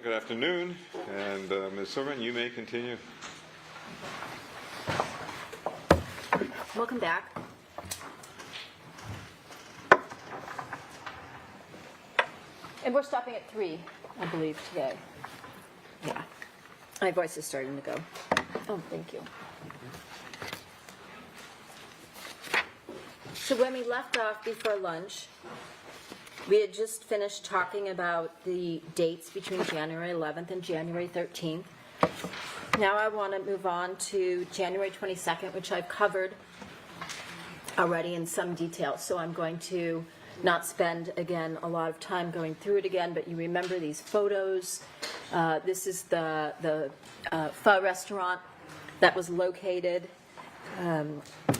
Good afternoon, and Ms. Silverman, you may continue. Welcome back. And we're stopping at 3, I believe, today. Yeah. My voice is starting to go. Oh, thank you. So when we left off before lunch, we had just finished talking about the dates between January 11th and January 13th. Now I want to move on to January 22nd, which I've covered already in some detail. So I'm going to not spend, again, a lot of time going through it again, but you remember these photos. This is the pho restaurant that was located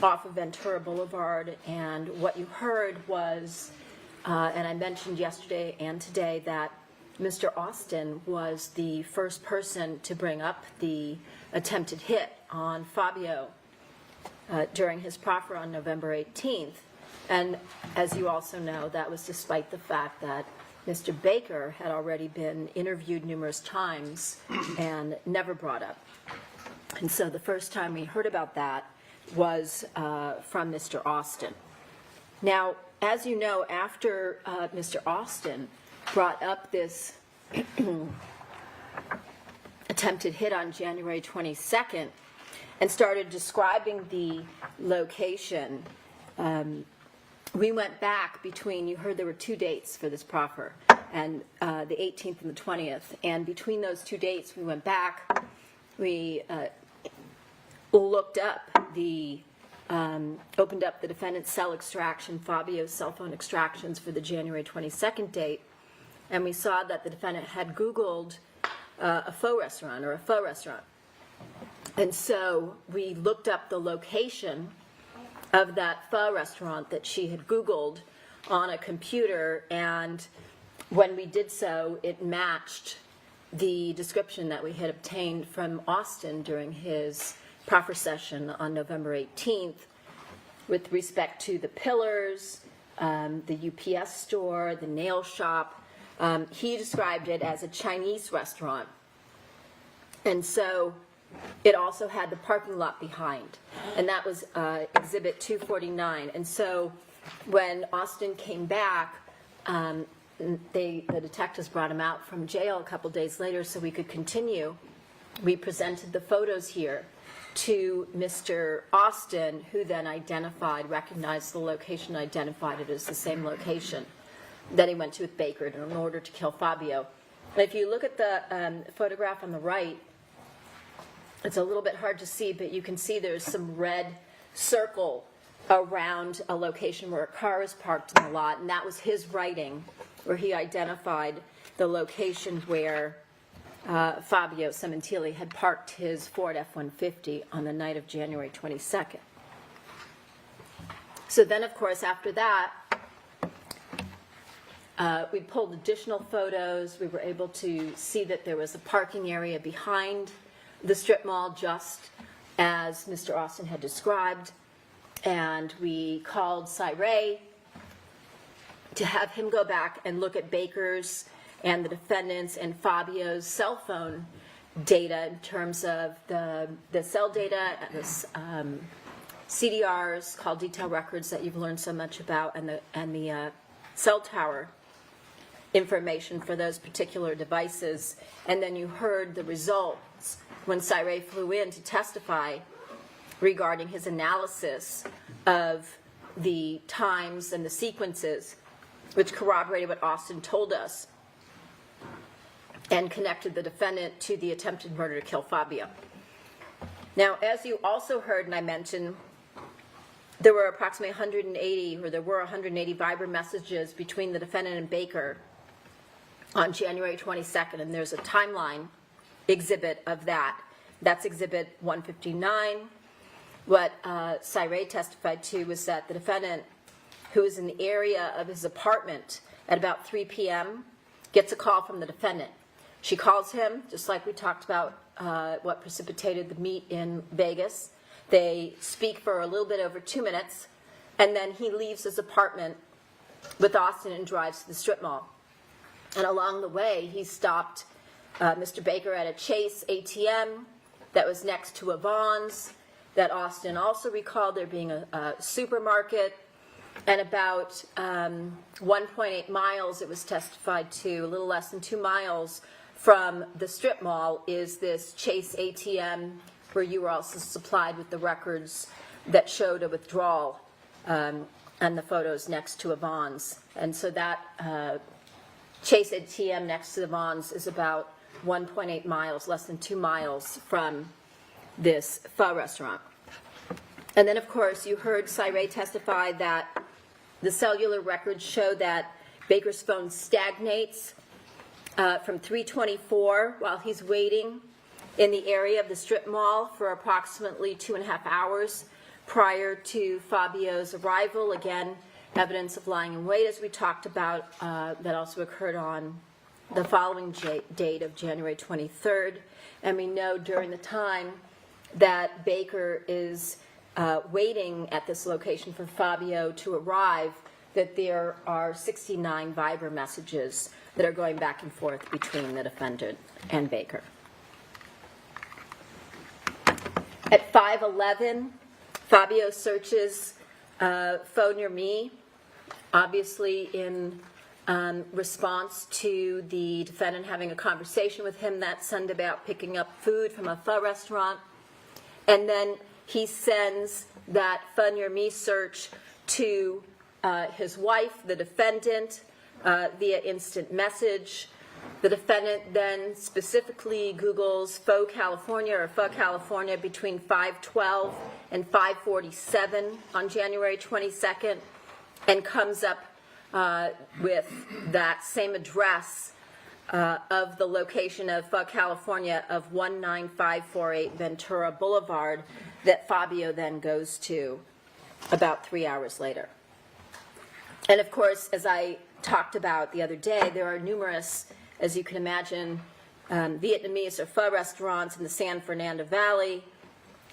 off of Ventura Boulevard, and what you heard was, and I mentioned yesterday and today, that Mr. Austin was the first person to bring up the attempted hit on Fabio during his proffer on November 18th. And as you also know, that was despite the fact that Mr. Baker had already been interviewed numerous times and never brought up. And so the first time we heard about that was from Mr. Austin. Now, as you know, after Mr. Austin brought up this attempted hit on January 22nd and started describing the location, we went back between, you heard there were 2 dates for this proffer, and the 18th and the 20th. And between those 2 dates, we went back, we looked up opened up the defendant's cell extraction, Fabio's cell phone extractions for the January 22nd date, and we saw that the defendant had Googled a pho restaurant or a pho restaurant. And so we looked up the location of that pho restaurant that she had Googled on a computer, and when we did so, it matched the description that we had obtained from Austin during his proffer session on November 18th with respect to the pillars, the UPS store, the nail shop. He described it as a Chinese restaurant. And so it also had the parking lot behind, and that was Exhibit 249. And so when Austin came back, the detectives brought him out from jail a couple days later so we could continue. We presented the photos here to Mr. Austin, who then recognized the location, identified it as the same location that he went to with Baker in order to kill Fabio. And if you look at the photograph on the right, it's a little bit hard to see, but you can see there's some red circle around a location where a car is parked in the lot, and that was his writing, where he identified the location where Fabio Sementilli had parked his Ford F-150 on the night of January 22nd. So then, of course, after that, we pulled additional photos. We were able to see that there was a parking area behind the strip mall, just as Mr. Austin had described. And we called Cyree to have him go back and look at Baker's and the defendant's and Fabio's cell phone data in terms of the cell data, the CDRs, call detail records that you've learned so much about, and the cell tower information for those particular devices. And then you heard the results when Cyree flew in to testify regarding his analysis of the times and the sequences, which corroborated what Austin told us and connected the defendant to the attempted murder to kill Fabio. Now, as you also heard, and I mentioned, there were approximately 180 Viber messages between the defendant and Baker on January 22nd, and there's a timeline exhibit of that. That's Exhibit 159. What Cyree testified to was that the defendant, who was in the area of his apartment at about 3 p.m., gets a call from the defendant. She calls him, just like we talked about what precipitated the meet in Vegas. They speak for a little bit over 2 minutes, and then he leaves his apartment with Austin and drives to the strip mall. And along the way, he stopped Mr. Baker at a Chase ATM that was next to a Vons, that Austin also recalled there being a supermarket, and about 1.8 miles, it was testified to, a little less than 2 miles from the strip mall, is this Chase ATM where you were also supplied with the records that showed a withdrawal and the photos next to a Vons. And so that Chase ATM next to the Vons is about 1.8 miles, less than 2 miles from this pho restaurant. And then, of course, you heard Cyré testify that the cellular records show that Baker's phone stagnates from 3:24 while he's waiting in the area of the strip mall for approximately 2.5 hours prior to Fabio's arrival. Again, evidence of lying in wait, as we talked about, that also occurred on the following date of January 23rd. And we know during the time that Baker is waiting at this location for Fabio to arrive, that there are 69 Viber messages that are going back and forth between the defendant and Baker. At 5:11, Fabio searches Phone Near Me, obviously in response to the defendant having a conversation with him that Sunday about picking up food from a pho restaurant. And then he sends that Phone Near Me search to his wife, the defendant, via instant message. The defendant then specifically Googles Pho California between 5:12 and 5:47 on January 22nd and comes up with that same address of the location of Pho California of 19548 Ventura Boulevard that Fabio then goes to about 3 hours later. And of course, as I talked about the other day, there are numerous, as you can imagine, Vietnamese or pho restaurants in the San Fernando Valley,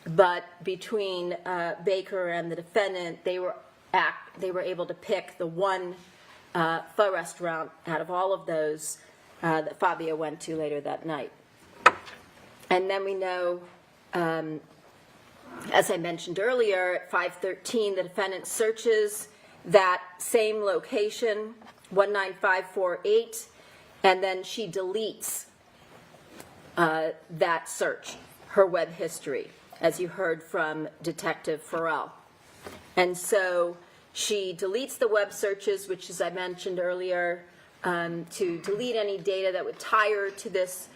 but between Baker and the defendant, they were able to pick the one pho restaurant out of all of those that Fabio went to later that night. And then we know, as I mentioned earlier, at 5:13, the defendant searches that same location, 19548, and then she deletes that search, her web history, as you heard from Detective Paral. And so she deletes the web searches, which, as I mentioned earlier, to delete any data that would tie her to this,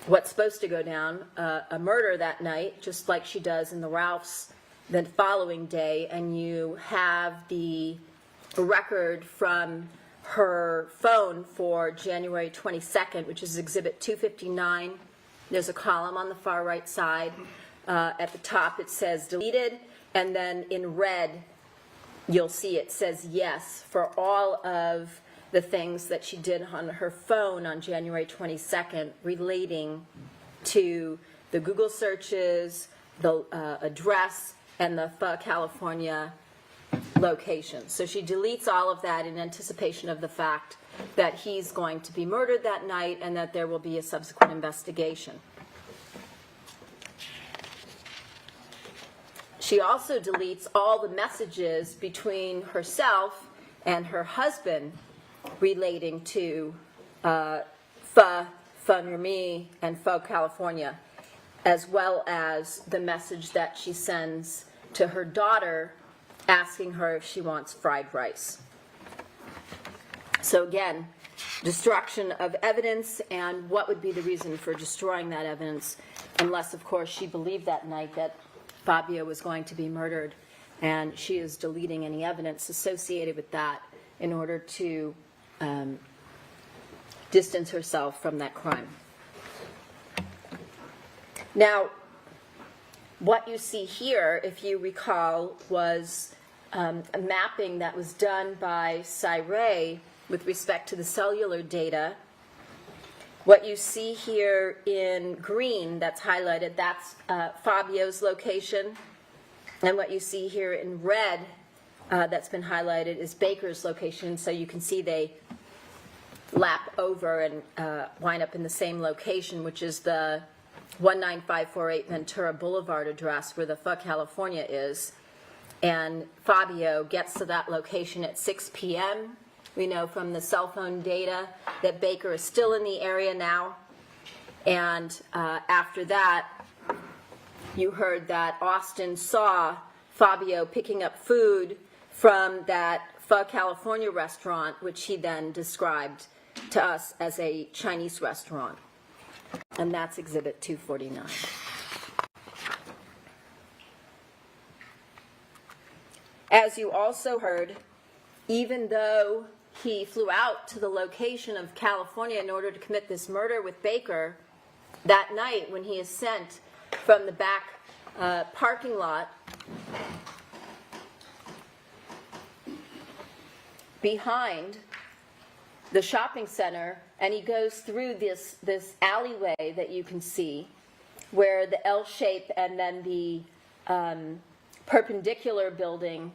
what's supposed to go down, a murder that night, just like she does in the Ralphs the following day. And you have the record from her phone for January 22nd, which is Exhibit 259. There's a column on the far right side. At the top it says deleted, and then in red you'll see it says yes for all of the things that she did on her phone on January 22nd relating to the Google searches, the address, and the Pho California location. So she deletes all of that in anticipation of the fact that he's going to be murdered that night and that there will be a subsequent investigation. She also deletes all the messages between herself and her husband relating to Pho Near Me and Pho California, as well as the message that she sends to her daughter asking her if she wants fried rice. So again, destruction of evidence, and what would be the reason for destroying that evidence, unless, of course, she believed that night that Fabio was going to be murdered, and she is deleting any evidence associated with that in order to distance herself from that crime. Now, what you see here, if you recall, was a mapping that was done by Cyré with respect to the cellular data. What you see here in green that's highlighted, that's Fabio's location. And what you see here in red that's been highlighted is Baker's location. So you can see they lap over and wind up in the same location, which is the 19548 Ventura Boulevard address where the Pho California is. And Fabio gets to that location at 6 p.m. We know from the cell phone data that Baker is still in the area now. And after that, you heard that Austin saw Fabio picking up food from that Pho California restaurant, which he then described to us as a Chinese restaurant. And that's Exhibit 249. As you also heard, even though he flew out to the location of California in order to commit this murder with Baker, that night when he is sent from the back parking lot behind the shopping center, and he goes through this alleyway that you can see where the L shape and then the perpendicular building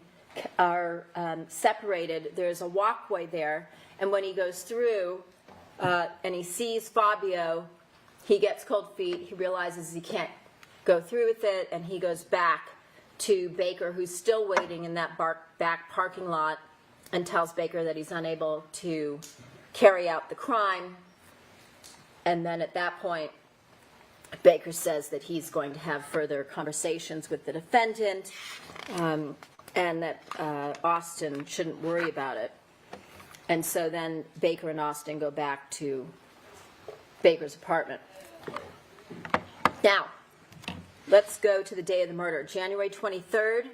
are separated. There's a walkway there, and when he goes through and he sees Fabio, he gets cold feet. He realizes he can't go through with it, and he goes back to Baker, who's still waiting in that back parking lot, and tells Baker that he's unable to carry out the crime. And then at that point, Baker says that he's going to have further conversations with the defendant, and that Austin shouldn't worry about it. And so then Baker and Austin go back to Baker's apartment. Now, let's go to the day of the murder, January 23rd.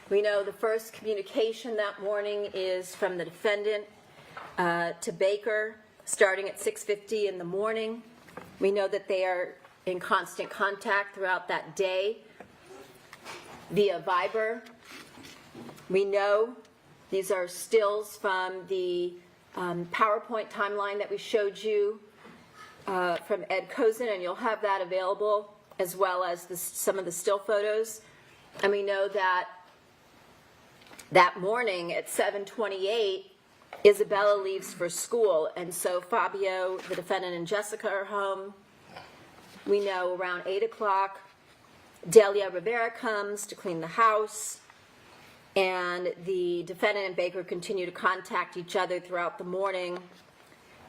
We know the first communication that morning is from the defendant to Baker, starting at 6:50 in the morning. We know that they are in constant contact throughout that day via Viber. We know these are stills from the PowerPoint timeline that we showed you from Ed Kozin, and you'll have that available, as well as some of the still photos. And we know that that morning at 7:28, Isabella leaves for school, and so Fabio, the defendant, and Jessica are home. We know around 8 o'clock, Delia Rivera comes to clean the house, and the defendant and Baker continue to contact each other throughout the morning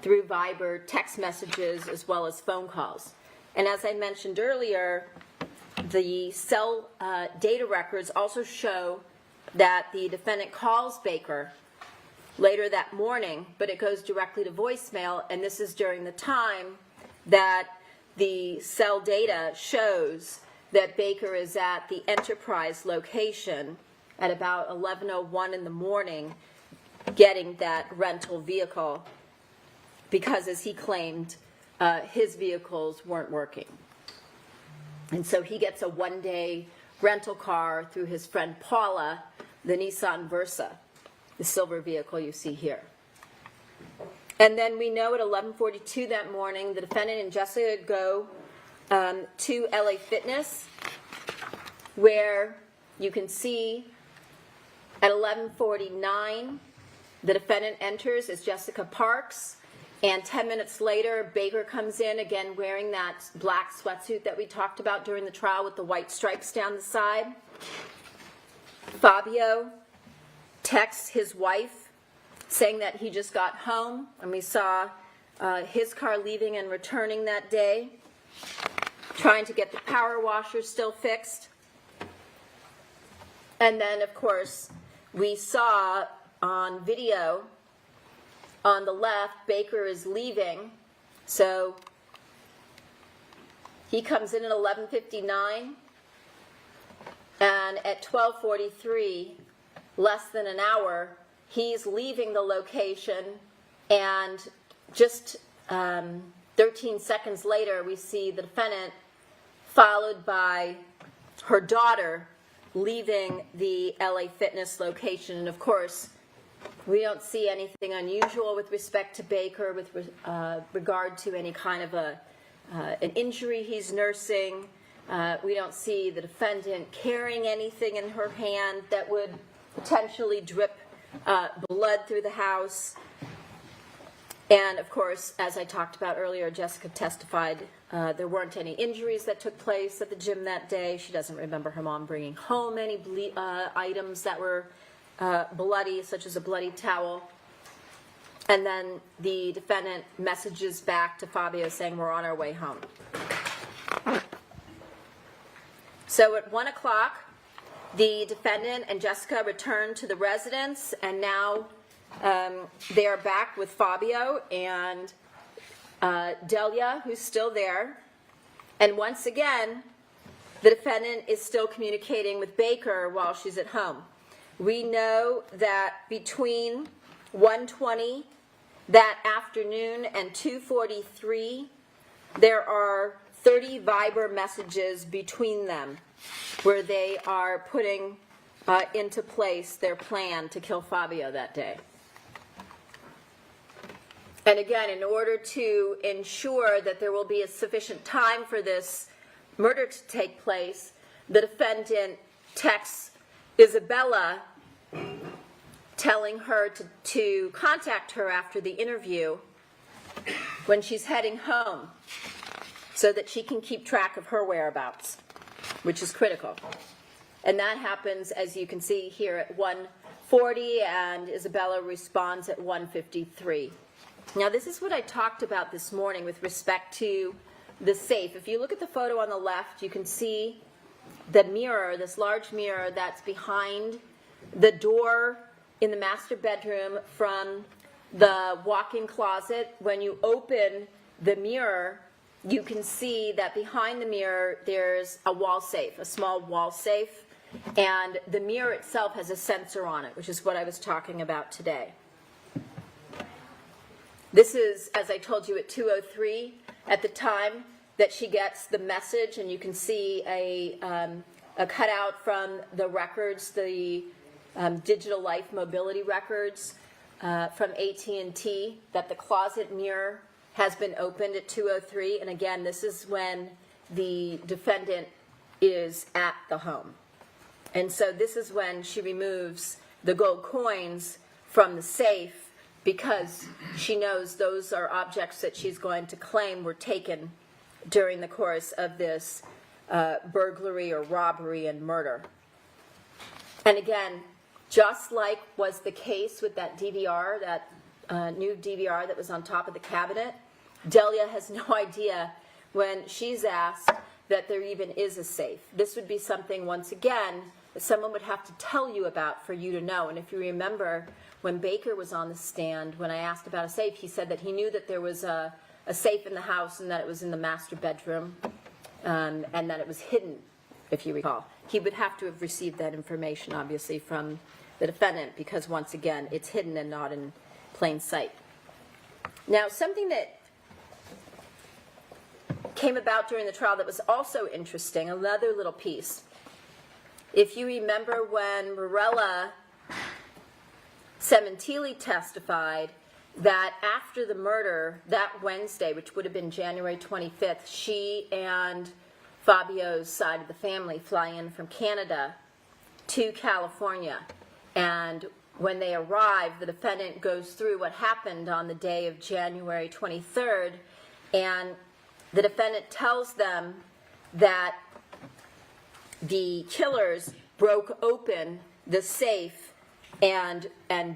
through Viber, text messages, as well as phone calls. And as I mentioned earlier, the cell data records also show that the defendant calls Baker later that morning, but it goes directly to voicemail, and this is during the time that the cell data shows that Baker is at the Enterprise location at about 11:01 in the morning getting that rental vehicle, because, as he claimed, his vehicles weren't working. And so he gets a one-day rental car through his friend Paula, the Nissan Versa, the silver vehicle you see here. And then we know at 11:42 that morning, the defendant and Jessica go to LA Fitness, where you can see at 11:49, the defendant enters as Jessica parks, and 10 minutes later, Baker comes in, again wearing that black sweatsuit that we talked about during the trial with the white stripes down the side. Fabio texts his wife saying that he just got home, and we saw his car leaving and returning that day, trying to get the power washer still fixed. And then, of course, we saw on video on the left, Baker is leaving. So he comes in at 11:59, and at 12:43, less than an hour, he's leaving the location, and just 13 seconds later, we see the defendant followed by her daughter leaving the LA Fitness location. And of course, we don't see anything unusual with respect to Baker with regard to any kind of an injury he's nursing. We don't see the defendant carrying anything in her hand that would potentially drip blood through the house. And of course, as I talked about earlier, Jessica testified there weren't any injuries that took place at the gym that day. She doesn't remember her mom bringing home any items that were bloody, such as a bloody towel. And then the defendant messages back to Fabio saying, we're on our way home. So at 1 o'clock, the defendant and Jessica return to the residence, and now they are back with Fabio and Delia, who's still there. And once again, the defendant is still communicating with Baker while she's at home. We know that between 1:20 that afternoon and 2:43, there are 30 Viber messages between them where they are putting into place their plan to kill Fabio that day. And again, in order to ensure that there will be a sufficient time for this murder to take place, the defendant texts Isabella telling her to contact her after the interview when she's heading home so that she can keep track of her whereabouts, which is critical. And that happens, as you can see here, at 1:40, and Isabella responds at 1:53. Now, this is what I talked about this morning with respect to the safe. If you look at the photo on the left, you can see the mirror, this large mirror that's behind the door in the master bedroom from the walk-in closet. When you open the mirror, you can see that behind the mirror there's a wall safe, a small wall safe, and the mirror itself has a sensor on it, which is what I was talking about today. This is, as I told you, at 2:03 at the time that she gets the message, and you can see a cutout from the records, the Digital Life Mobility records from AT&T, that the closet mirror has been opened at 2:03, and again, this is when the defendant is at the home. And so this is when she removes the gold coins from the safe, because she knows those are objects that she's going to claim were taken during the course of this burglary or robbery and murder. And again, just like was the case with that DVR, that new DVR that was on top of the cabinet, Delia has no idea when she's asked that there even is a safe. This would be something, once again, that someone would have to tell you about for you to know. And if you remember, when Baker was on the stand, when I asked about a safe, he said that he knew that there was a safe in the house and that it was in the master bedroom, and that it was hidden, if you recall. He would have to have received that information, obviously, from the defendant, because, once again, it's hidden and not in plain sight. Now, something that came about during the trial that was also interesting, another little piece. If you remember when Morella Sementilli testified that after the murder, that Wednesday, which would have been January 25th, she and Fabio's side of the family fly in from Canada to California. And when they arrive, the defendant goes through what happened on the day of January 23rd, and the defendant tells them that the killers broke open the safe and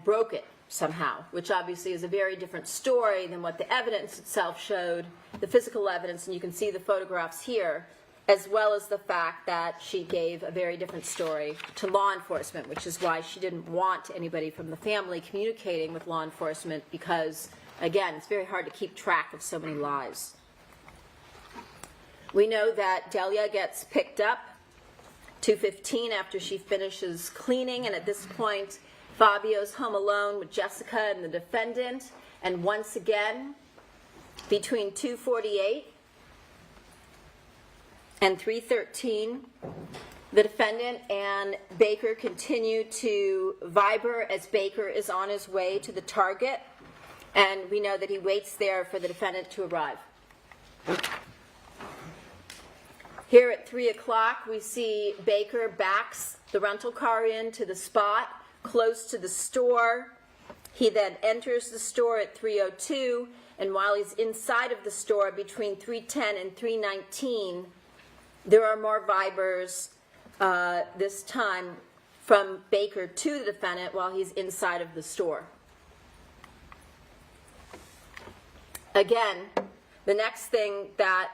broke it somehow, which obviously is a very different story than what the evidence itself showed, the physical evidence, and you can see the photographs here, as well as the fact that she gave a very different story to law enforcement, which is why she didn't want anybody from the family communicating with law enforcement, because, again, it's very hard to keep track of so many lies. We know that Delia gets picked up 2:15 after she finishes cleaning, and at this point, Fabio's home alone with Jessica and the defendant, and once again, between 2:48 and 3:13, the defendant and Baker continue to Viber as Baker is on his way to the target, and we know that he waits there for the defendant to arrive. Here at 3 o'clock, we see Baker backs the rental car into the spot close to the store, He then enters the store at 3:02, and while he's inside of the store between 3:10 and 3:19, there are more vibers, this time from Baker to the defendant while he's inside of the store. Again, the next thing that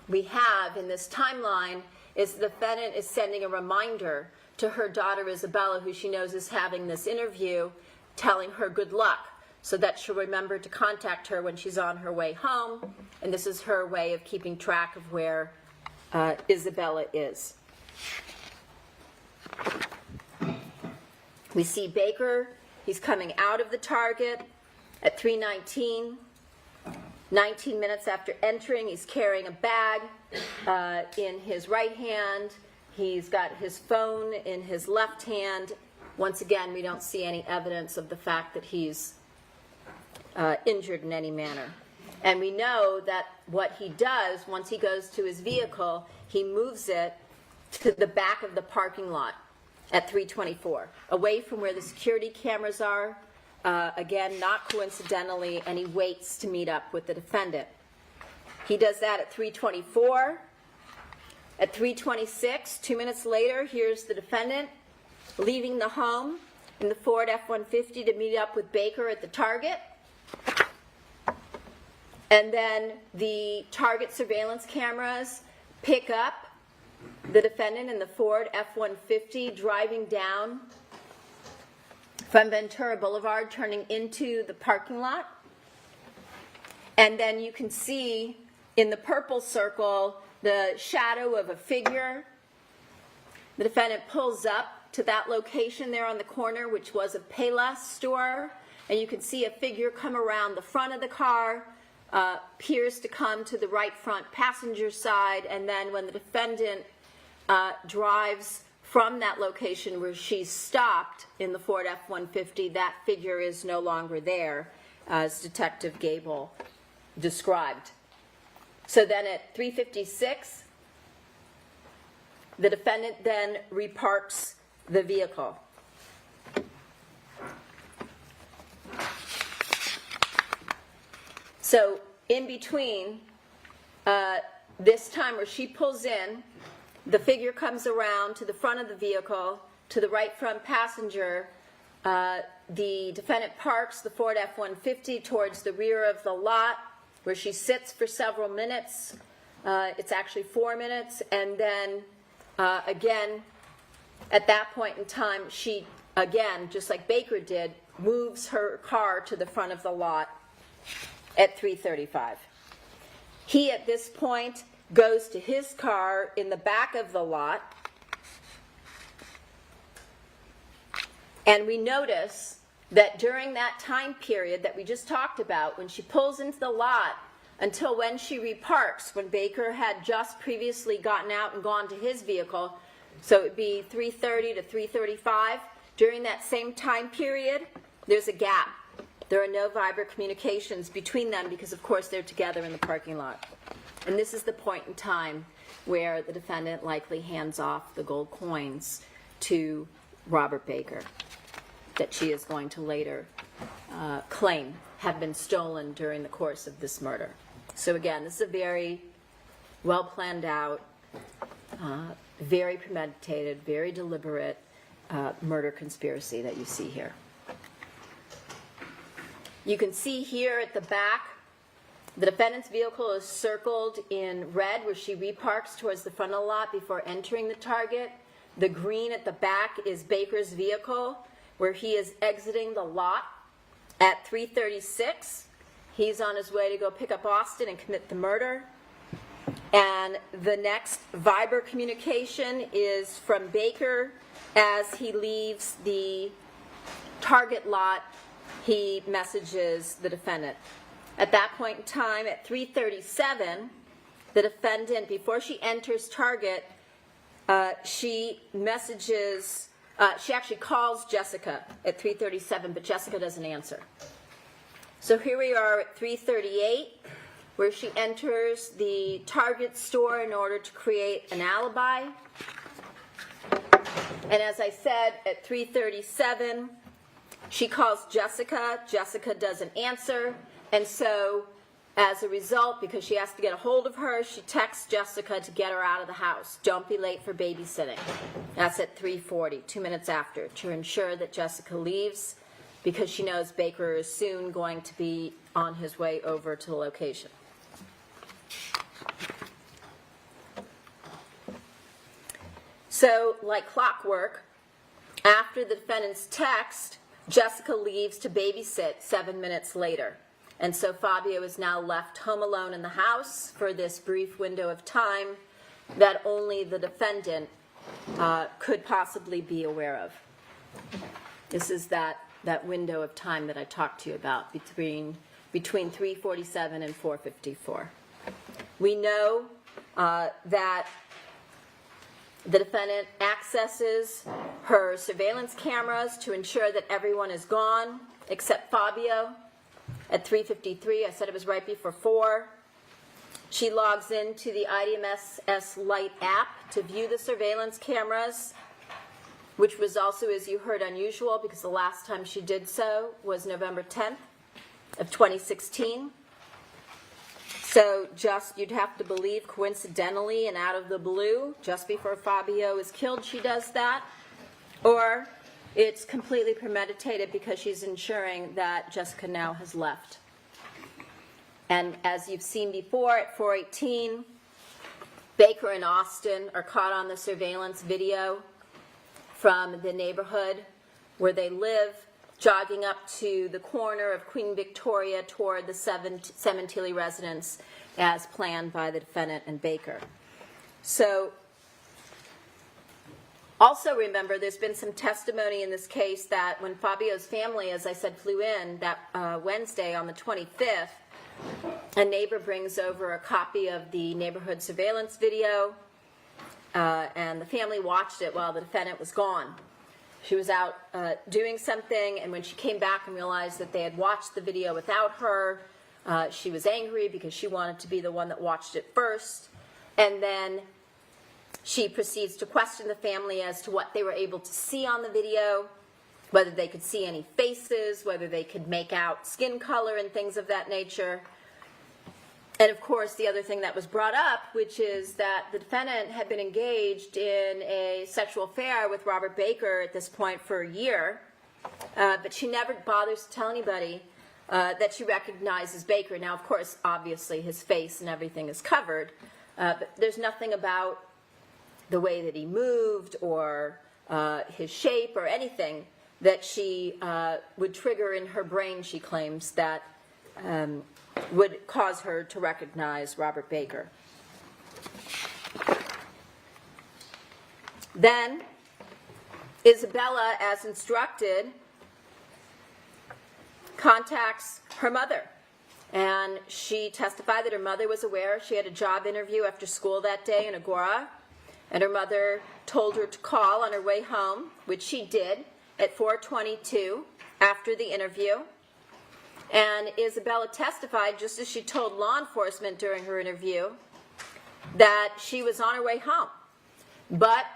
we have in this timeline is the defendant is sending a reminder to her daughter Isabella, who she knows is having this interview, telling her good luck so that she'll remember to contact her when she's on her way home. And this is her way of keeping track of where Isabella is. We see Baker. He's coming out of the Target at 3:19. 19 minutes after entering, he's carrying a bag in his right hand. He's got his phone in his left hand. Once again, we don't see any evidence of the fact that he's injured in any manner. And we know that what he does, once he goes to his vehicle, he moves it to the back of the parking lot at 3:24, away from where the security cameras are. Again, not coincidentally, and he waits to meet up with the defendant. He does that at 3:24. At 3:26, 2 minutes later, here's the defendant leaving the home in the Ford F-150 to meet up with Baker at the Target. And then the Target surveillance cameras pick up the defendant in the Ford F-150 driving down from Ventura Boulevard, turning into the parking lot. And then you can see in the purple circle the shadow of a figure. The defendant pulls up to that location there on the corner, which was a Payless store, and you can see a figure come around the front of the car, appears to come to the right front passenger side, and then when the defendant drives from that location where she's stopped in the Ford F-150, that figure is no longer there, as Detective Gable described. So then at 3:56, the defendant then reparks the vehicle. So in between this time where she pulls in, the figure comes around to the front of the vehicle, to the right front passenger. The defendant parks the Ford F-150 towards the rear of the lot, where she sits for several minutes. It's actually 4 minutes. And then, again, at that point in time, she, again, just like Baker did, moves her car to the front of the lot at 3:35. He, at this point, goes to his car in the back of the lot. And we notice that during that time period that we just talked about, when she pulls into the lot until when she reparks, when Baker had just previously gotten out and gone to his vehicle, so it would be 3:30 to 3:35, during that same time period, there's a gap. There are no Viber communications between them because, of course, they're together in the parking lot. And this is the point in time where the defendant likely hands off the gold coins to Robert Baker, that she is going to later claim have been stolen during the course of this murder. So again, this is a very well planned out, very premeditated, very deliberate murder conspiracy that you see here. You can see here at the back, the defendant's vehicle is circled in red where she reparks towards the front of the lot before entering the Target. The green at the back is Baker's vehicle, where he is exiting the lot at 3:36. He's on his way to go pick up Austin and commit the murder. And the next Viber communication is from Baker as he leaves the Target lot. He messages the defendant. At that point in time, at 3:37, the defendant, before she enters Target, she messages, she actually calls Jessica at 3:37, but Jessica doesn't answer. So here we are at 3:38, where she enters the Target store in order to create an alibi. And as I said, at 3:37, She calls Jessica. Jessica doesn't answer. And so, as a result, because she has to get a hold of her, she texts Jessica to get her out of the house. Don't be late for babysitting. That's at 3:40, 2 minutes after, to ensure that Jessica leaves, because she knows Baker is soon going to be on his way over to the location. So, like clockwork, after the defendant's text, Jessica leaves to babysit 7 minutes later. And so Fabio is now left home alone in the house for this brief window of time that only the defendant could possibly be aware of. This is that window of time that I talked to you about between 3:47 and 4:54. We know that the defendant accesses her surveillance cameras to ensure that everyone is gone except Fabio at 3:53. I said it was right before 4. She logs into the IDMSS Lite app to view the surveillance cameras, which was also, as you heard, unusual because the last time she did so was November 10th of 2016. So just, you'd have to believe coincidentally and out of the blue, just before Fabio is killed, she does that. Or it's completely premeditated because she's ensuring that Jessica now has left. And as you've seen before, at 4:18, Baker and Austin are caught on the surveillance video from the neighborhood where they live, jogging up to the corner of Queen Victoria toward the Sementilli residence as planned by the defendant and Baker. So, also remember, there's been some testimony in this case that when Fabio's family, as I said, flew in that Wednesday on the 25th, a neighbor brings over a copy of the neighborhood surveillance video, and the family watched it while the defendant was gone. She was out doing something, and when she came back and realized that they had watched the video without her, she was angry because she wanted to be the one that watched it first. And then she proceeds to question the family as to what they were able to see on the video, whether they could see any faces, whether they could make out skin color and things of that nature. And of course, the other thing that was brought up, which is that the defendant had been engaged in a sexual affair with Robert Baker at this point for a year, but she never bothers to tell anybody that she recognizes Baker. Now, of course, obviously his face and everything is covered, but there's nothing about the way that he moved or his shape or anything that she would trigger in her brain, she claims, that would cause her to recognize Robert Baker. Then, Isabella, as instructed, contacts her mother. And she testified that her mother was aware she had a job interview after school that day in Agora. And her mother told her to call on her way home, which she did at 4:22 after the interview. And Isabella testified, just as she told law enforcement during her interview, that she was on her way home. But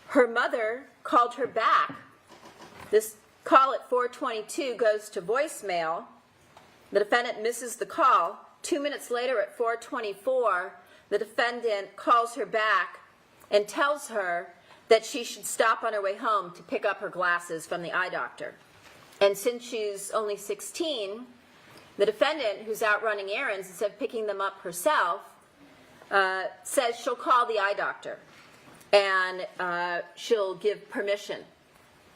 her mother called her back. This call at 4:22 goes to voicemail. The defendant misses the call. 2 minutes later at 4:24, the defendant calls her back and tells her that she should stop on her way home to pick up her glasses from the eye doctor. And since she's only 16, the defendant, who's out running errands instead of picking them up herself, says she'll call the eye doctor. And she'll give permission,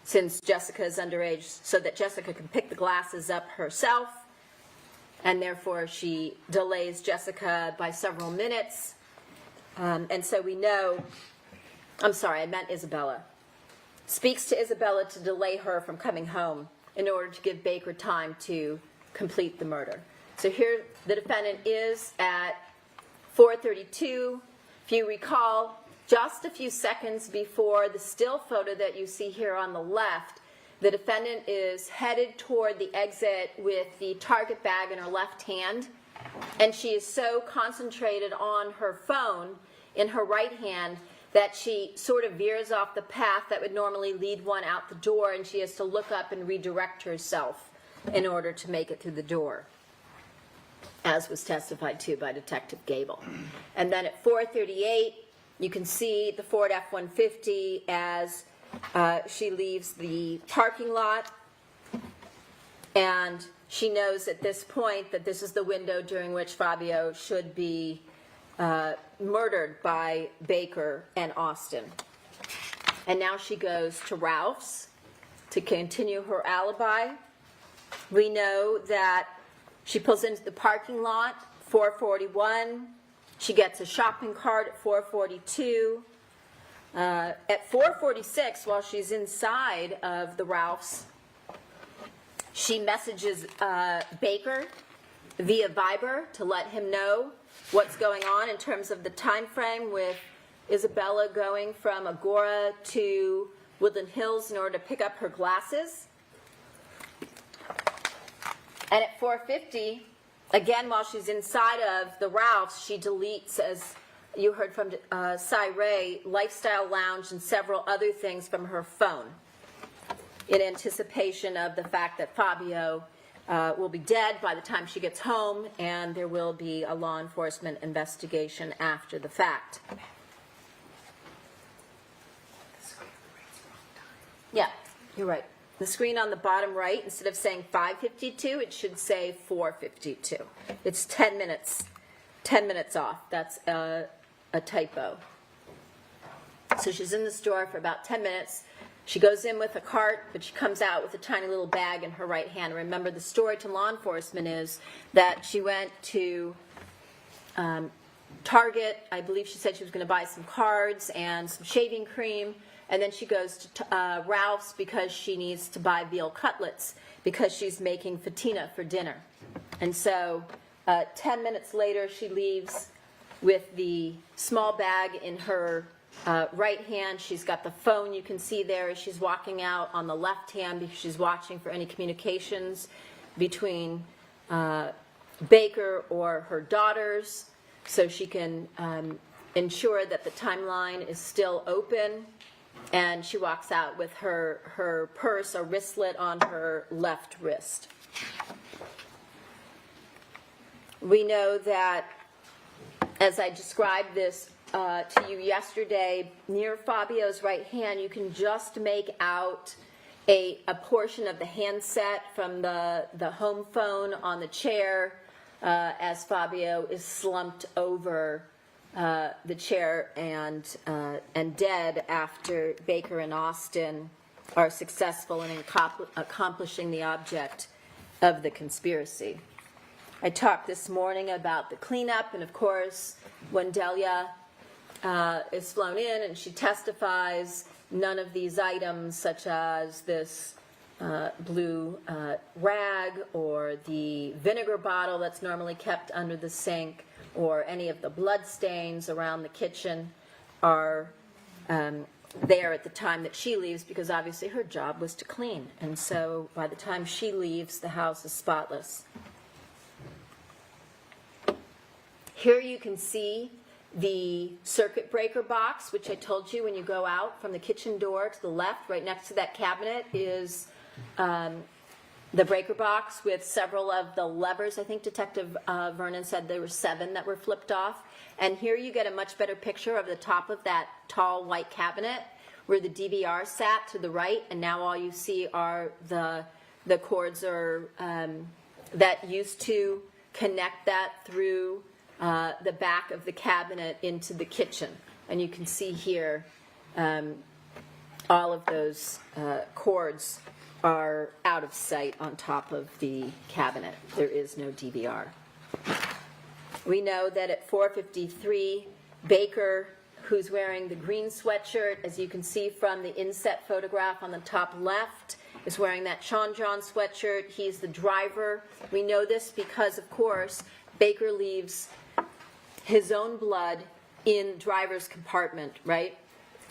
since Jessica is underage, so that Jessica can pick the glasses up herself. And therefore, she delays Jessica by several minutes. And so we know, I'm sorry, I meant Isabella. Speaks to Isabella to delay her from coming home in order to give Baker time to complete the murder. So here the defendant is at 4:32. If you recall, just a few seconds before the still photo that you see here on the left, the defendant is headed toward the exit with the target bag in her left hand, and she is so concentrated on her phone in her right hand that she sort of veers off the path that would normally lead one out the door, and she has to look up and redirect herself in order to make it through the door, as was testified to by Detective Gable. And then at 4:38, you can see the Ford F-150 as she leaves the parking lot, and she knows at this point that this is the window during which Fabio should be murdered by Baker and Austin. And now she goes to Ralph's to continue her alibi. We know that she pulls into the parking lot, 4:41. She gets a shopping cart at 4:42. At 4:46, while she's inside of the Ralph's, she messages Baker via Viber to let him know what's going on in terms of the time frame, with Isabella going from Agora to Woodland Hills in order to pick up her glasses. And at 4:50, again, while she's inside of the Ralph's, she deletes, as you heard from Cy Ray, Lifestyle Lounge and several other things from her phone in anticipation of the fact that Fabio will be dead by the time she gets home, and there will be a law enforcement investigation after the fact. Yeah, you're right. The screen on the bottom right, instead of saying 5:52, it should say 4:52. It's 10 minutes off. That's a typo. So she's in the store for about 10 minutes. She goes in with a cart, but she comes out with a tiny little bag in her right hand. Remember, the story to law enforcement is that she went to Target. I believe she said she was going to buy some cards and some shaving cream. And then she goes to Ralph's because she needs to buy veal cutlets because she's making fatina for dinner. And so 10 minutes later, she leaves with the small bag in her right hand. She's got the phone you can see there as she's walking out on the left hand because she's watching for any communications between Baker or her daughters, so she can ensure that the timeline is still open. And she walks out with her purse or wristlet on her left wrist. We know that, as I described this to you yesterday, near Fabio's right hand, you can just make out a portion of the handset from the home phone on the chair as Fabio is slumped over the chair and dead after Baker and Austin are successful in accomplishing the object of the conspiracy. I talked this morning about the cleanup, and of course, when Delia is flown in and she testifies, none of these items, such as this blue rag or the vinegar bottle that's normally kept under the sink, or any of the blood stains around the kitchen, are there at the time that she leaves, because obviously her job was to clean. And so by the time she leaves, the house is spotless. Here you can see the circuit breaker box, which I told you when you go out from the kitchen door to the left, right next to that cabinet is the breaker box with several of the levers. I think Detective Vernon said there were 7 that were flipped off. And here you get a much better picture of the top of that tall white cabinet where the DVR sat to the right, and now all you see are the cords that used to connect that through the back of the cabinet into the kitchen. And you can see here all of those cords are out of sight on top of the cabinet. There is no DVR. We know that at 4:53, Baker, who's wearing the green sweatshirt, as you can see from the inset photograph on the top left, is wearing that Sean John sweatshirt. He's the driver. We know this because, of course, Baker leaves his own blood in the driver's compartment, right?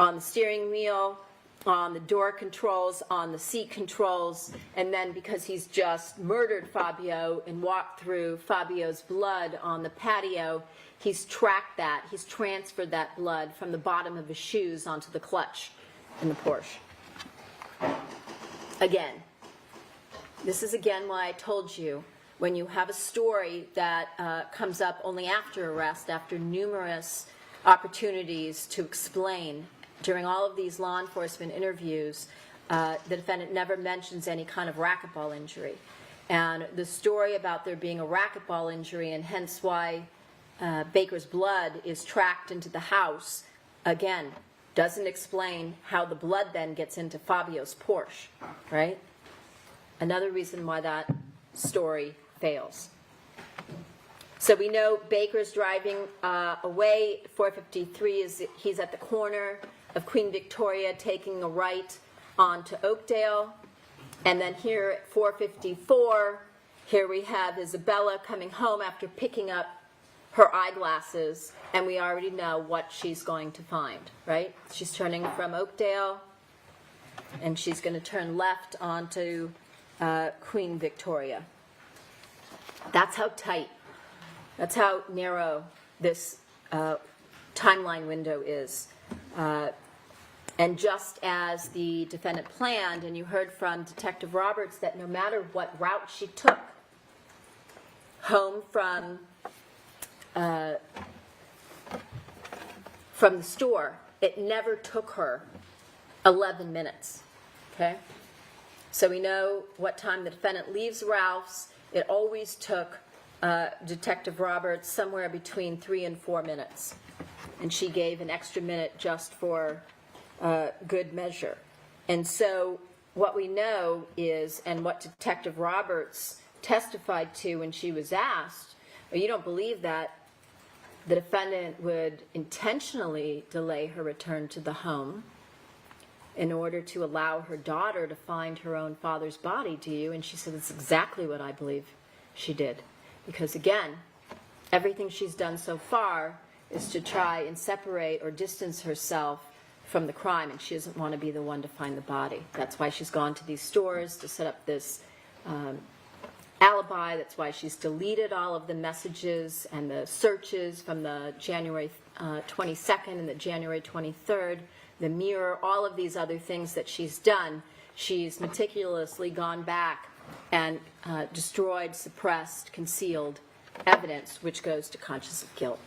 On the steering wheel, on the door controls, on the seat controls, and then because he's just murdered Fabio and walked through Fabio's blood on the patio, he's tracked that, he's transferred that blood from the bottom of his shoes onto the clutch in the Porsche. Again, this is again why I told you, when you have a story that comes up only after arrest, after numerous opportunities to explain, during all of these law enforcement interviews, the defendant never mentions any kind of racquetball injury. And the story about there being a racquetball injury, and hence why Baker's blood is tracked into the house, again, doesn't explain how the blood then gets into Fabio's Porsche, right? Another reason why that story fails. So we know Baker's driving away. 453 is he's at the corner of Queen Victoria, taking a right onto Oakdale. And then here at 454, here we have Isabella coming home after picking up her eyeglasses, and we already know what she's going to find, right? She's turning from Oakdale, and she's going to turn left onto Queen Victoria. That's how tight, that's how narrow this timeline window is. And just as the defendant planned, and you heard from Detective Roberts that no matter what route she took home from the store, it never took her 11 minutes, okay? So we know what time the defendant leaves Ralph's. It always took Detective Roberts somewhere between 3 and 4 minutes. And she gave an extra minute just for good measure. And so what we know is, and what Detective Roberts testified to when she was asked, well, you don't believe that the defendant would intentionally delay her return to the home in order to allow her daughter to find her own father's body, do you? And she said, that's exactly what I believe she did. Because again, everything she's done so far is to try and separate or distance herself from the crime, and she doesn't want to be the one to find the body. That's why she's gone to these stores to set up this alibi. That's why she's deleted all of the messages and the searches from the January 22nd and the January 23rd, the mirror, all of these other things that she's done. She's meticulously gone back and destroyed, suppressed, concealed evidence, which goes to conscience of guilt.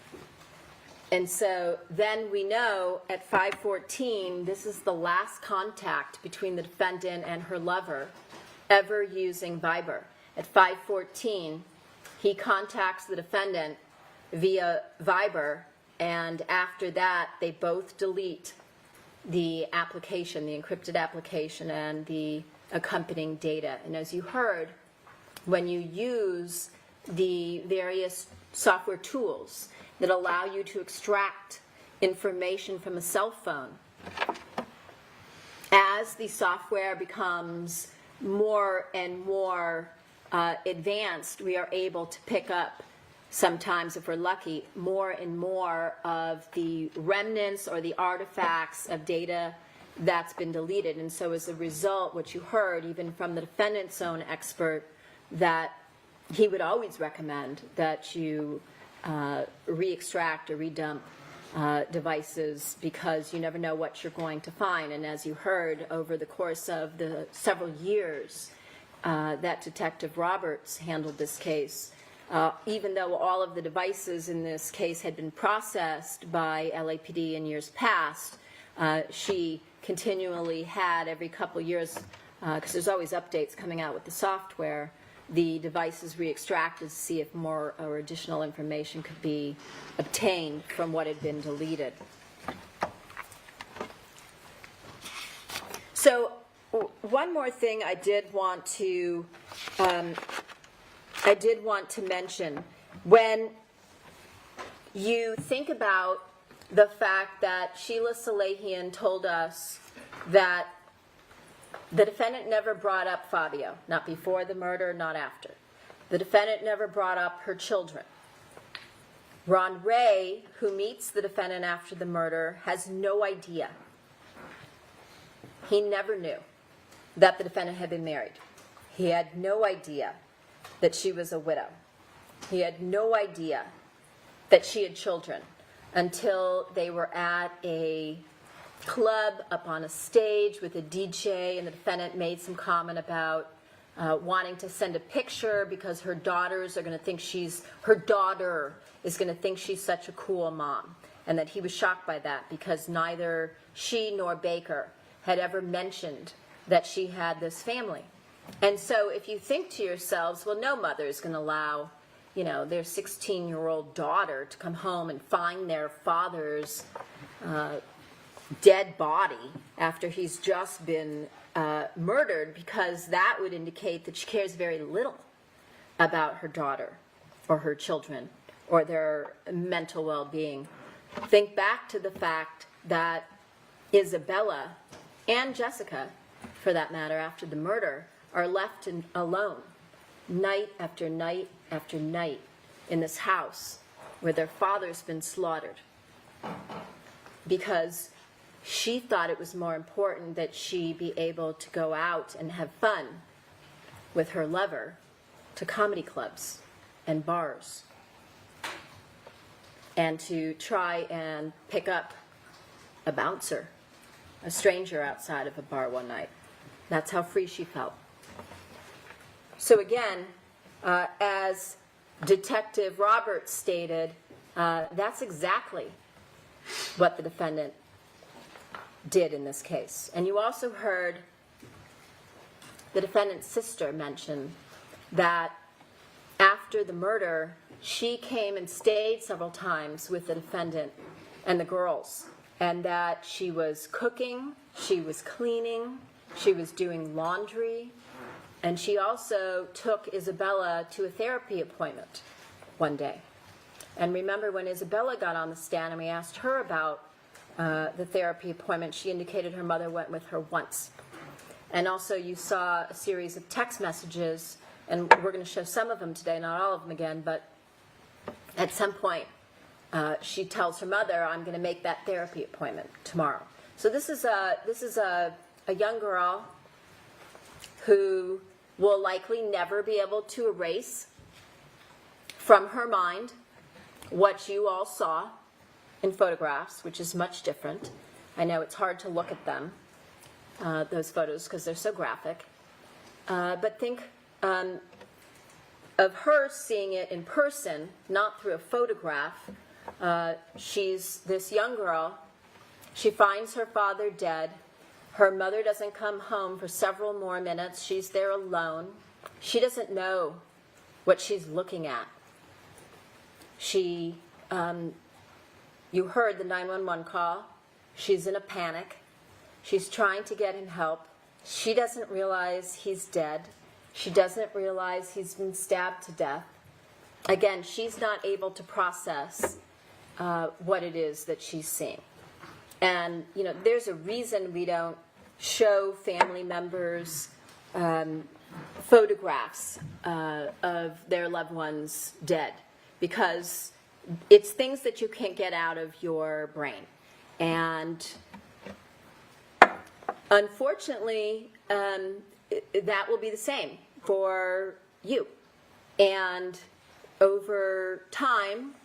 And so then we know at 5:14, this is the last contact between the defendant and her lover ever using Viber. At 5:14, he contacts the defendant via Viber, and after that, they both delete the application, the encrypted application, and the accompanying data. And as you heard, when you use the various software tools that allow you to extract information from a cell phone, as the software becomes more and more advanced, we are able to pick up, sometimes if we're lucky, more and more of the remnants or the artifacts of data that's been deleted. And so as a result, what you heard even from the defendant's own expert, that he would always recommend that you re-extract or redump devices, because you never know what you're going to find. And as you heard over the course of the several years that Detective Roberts handled this case, even though all of the devices in this case had been processed by LAPD in years past, she continually had, every couple years, because there's always updates coming out with the software, the devices re-extracted to see if more or additional information could be obtained from what had been deleted. So one more thing I did want to mention. When you think about the fact that Sheila Salehian told us that the defendant never brought up Fabio, not before the murder, not after. The defendant never brought up her children. Ron Ray, who meets the defendant after the murder, has no idea. He never knew that the defendant had been married. He had no idea that she was a widow. He had no idea that she had children until they were at a club up on a stage with a DJ, and the defendant made some comment about wanting to send a picture because her daughter is going to think she's such a cool mom, and that he was shocked by that because neither she nor Baker had ever mentioned that she had this family. And so if you think to yourselves, well, no mother is going to allow, their 16-year-old daughter to come home and find their father's dead body after he's just been murdered, because that would indicate that she cares very little about her daughter or her children or their mental well-being. Think back to the fact that Isabella and Jessica, for that matter, after the murder, are left alone night after night after night in this house where their father's been slaughtered, because she thought it was more important that she be able to go out and have fun with her lover to comedy clubs and bars and to try and pick up a bouncer, a stranger outside of a bar one night. That's how free she felt. So again, as Detective Roberts stated, that's exactly what the defendant did in this case. And you also heard the defendant's sister mention that after the murder, she came and stayed several times with the defendant and the girls, and that she was cooking, she was cleaning, she was doing laundry, and she also took Isabella to a therapy appointment one day. And remember, when Isabella got on the stand and we asked her about the therapy appointment, she indicated her mother went with her once. And also you saw a series of text messages, and we're going to show some of them today, not all of them again, but at some point she tells her mother, I'm going to make that therapy appointment tomorrow. So this is a young girl who will likely never be able to erase from her mind what you all saw in photographs, which is much different. I know it's hard to look at them, those photos, because they're so graphic. But think of her seeing it in person, not through a photograph. She's this young girl. She finds her father dead. Her mother doesn't come home for several more minutes. She's there alone. She doesn't know what she's looking at. You heard the 911 call. She's in a panic. She's trying to get him help. She doesn't realize he's dead. She doesn't realize he's been stabbed to death. Again, she's not able to process what it is that she's seeing. And, there's a reason we don't show family members photographs of their loved ones dead, because it's things that you can't get out of your brain. And unfortunately, that will be the same for you. And over time,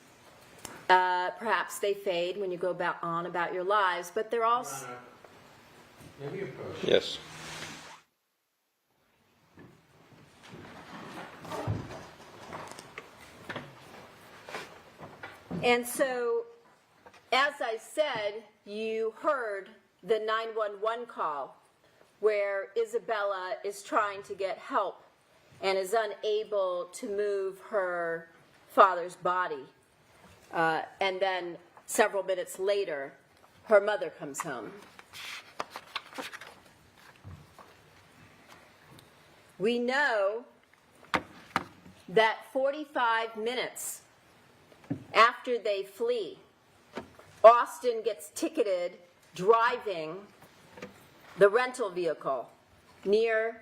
perhaps they fade when you go on about your lives, but they're also... Yes. And so, as I said, you heard the 911 call where Isabella is trying to get help and is unable to move her father's body. And then several minutes later, her mother comes home. We know that 45 minutes after they flee, Austin gets ticketed driving the rental vehicle near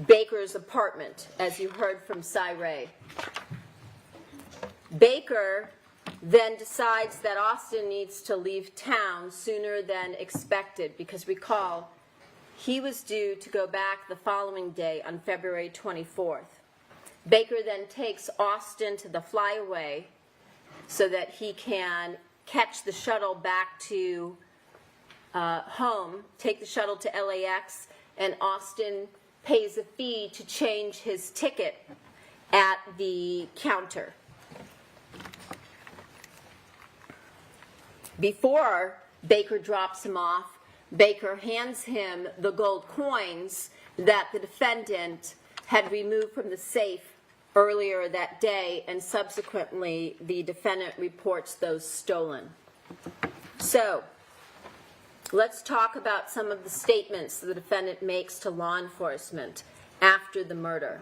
Baker's apartment, as you heard from Cy Ray. Baker then decides that Austin needs to leave town sooner than expected, because recall, he was due to go back the following day on February 24th. Baker then takes Austin to the flyaway so that he can catch the shuttle back to home, take the shuttle to LAX, and Austin pays a fee to change his ticket at the counter. Before Baker drops him off, Baker hands him the gold coins that the defendant had removed from the safe earlier that day, and subsequently the defendant reports those stolen. So, let's talk about some of the statements the defendant makes to law enforcement after the murder.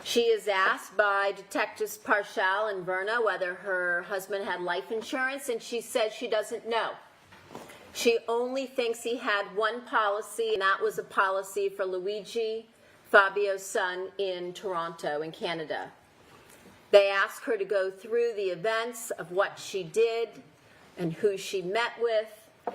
She is asked by Detectives Paral and Verna whether her husband had life insurance, and she says she doesn't know. She only thinks he had one policy, and that was a policy for Luigi, Fabio's son, in Toronto, in Canada. They ask her to go through the events of what she did and who she met with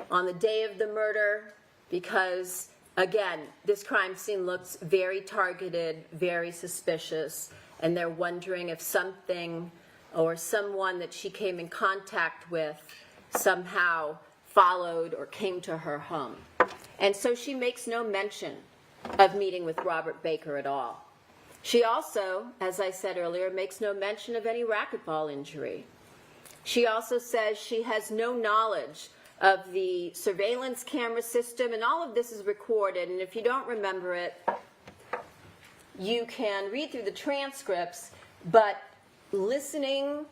on the day of the murder, because, again, this crime scene looks very targeted, very suspicious, and they're wondering if something or someone that she came in contact with somehow followed or came to her home. And so she makes no mention of meeting with Robert Baker at all. She also, as I said earlier, makes no mention of any racquetball injury. She also says she has no knowledge of the surveillance camera system, and all of this is recorded, and if you don't remember it, you can read through the transcripts, but listening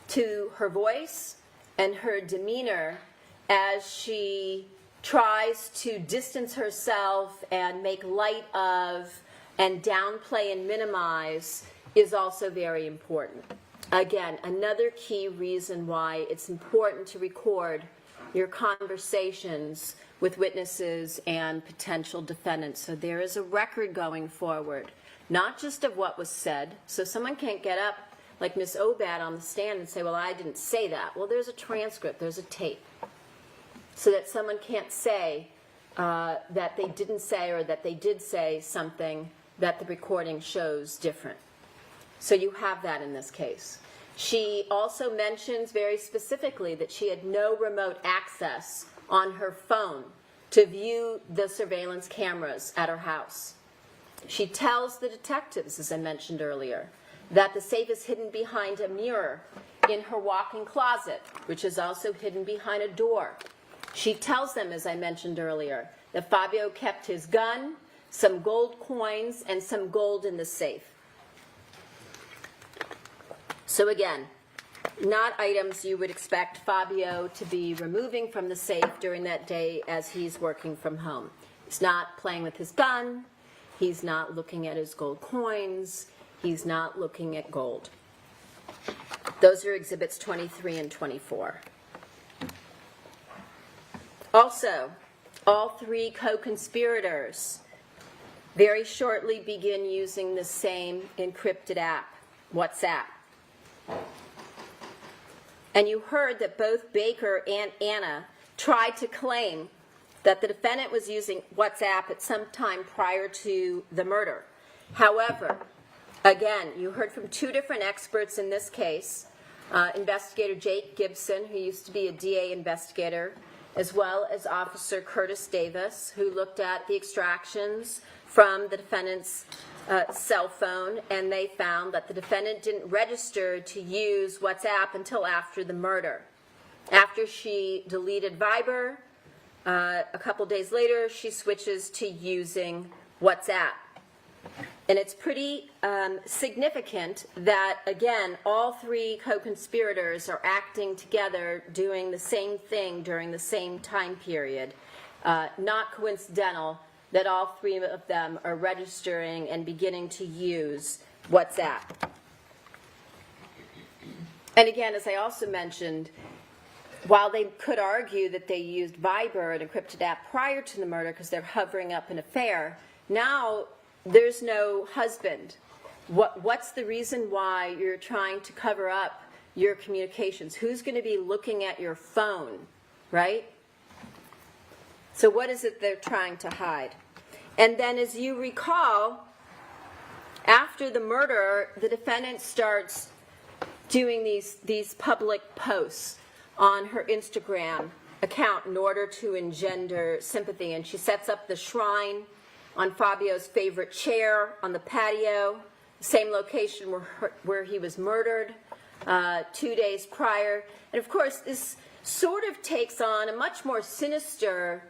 to her voice and her demeanor as she tries to distance herself and make light of and downplay and minimize is also very important. Again, another key reason why it's important to record your conversations with witnesses and potential defendants. So there is a record going forward, not just of what was said. So someone can't get up like Miss Obad on the stand and say, well, I didn't say that. Well, there's a transcript, there's a tape. So that someone can't say that they didn't say or that they did say something that the recording shows different. So you have that in this case. She also mentions very specifically that she had no remote access on her phone to view the surveillance cameras at her house. She tells the detectives, as I mentioned earlier, that the safe is hidden behind a mirror in her walk-in closet, which is also hidden behind a door. She tells them, as I mentioned earlier, that Fabio kept his gun, some gold coins, and some gold in the safe. So again, not items you would expect Fabio to be removing from the safe during that day as he's working from home. He's not playing with his gun. He's not looking at his gold coins. He's not looking at gold. Those are exhibits 23 and 24. Also, all three co-conspirators very shortly begin using the same encrypted app, WhatsApp. And you heard that both Baker and Anna tried to claim that the defendant was using WhatsApp at some time prior to the murder. However, again, you heard from two different experts in this case, Investigator Jake Gibson, who used to be a DA investigator, as well as Officer Curtis Davis, who looked at the extractions from the defendant's cell phone, and they found that the defendant didn't register to use WhatsApp until after the murder. After she deleted Viber, a couple days later, she switches to using WhatsApp. And it's pretty significant that, again, all three co-conspirators are acting together, doing the same thing during the same time period. Not coincidental that all three of them are registering and beginning to use WhatsApp. And again, as I also mentioned, while they could argue that they used Viber, an encrypted app, prior to the murder because they're hovering up an affair, now there's no husband. What's the reason why you're trying to cover up your communications? Who's going to be looking at your phone, right? So what is it they're trying to hide? And then, as you recall, after the murder, the defendant starts doing these public posts on her Instagram account in order to engender sympathy. And she sets up the shrine on Fabio's favorite chair on the patio, the same location where he was murdered 2 days prior. And of course, this sort of takes on a much more sinister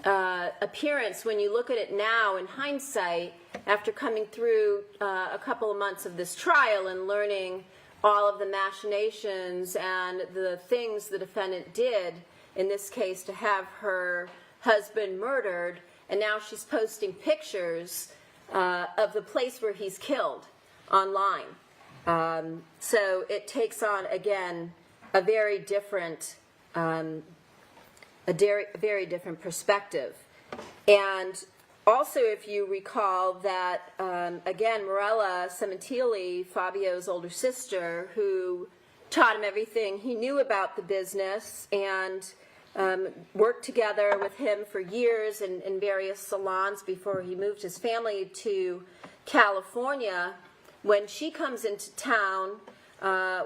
appearance when you look at it now in hindsight, after coming through a couple of months of this trial and learning all of the machinations and the things the defendant did, in this case to have her husband murdered, and now she's posting pictures of the place where he's killed online. So it takes on, again, a very different perspective. And also, if you recall that, again, Morella Sementilli, Fabio's older sister, who taught him everything he knew about the business and worked together with him for years in various salons before he moved his family to California, when she comes into town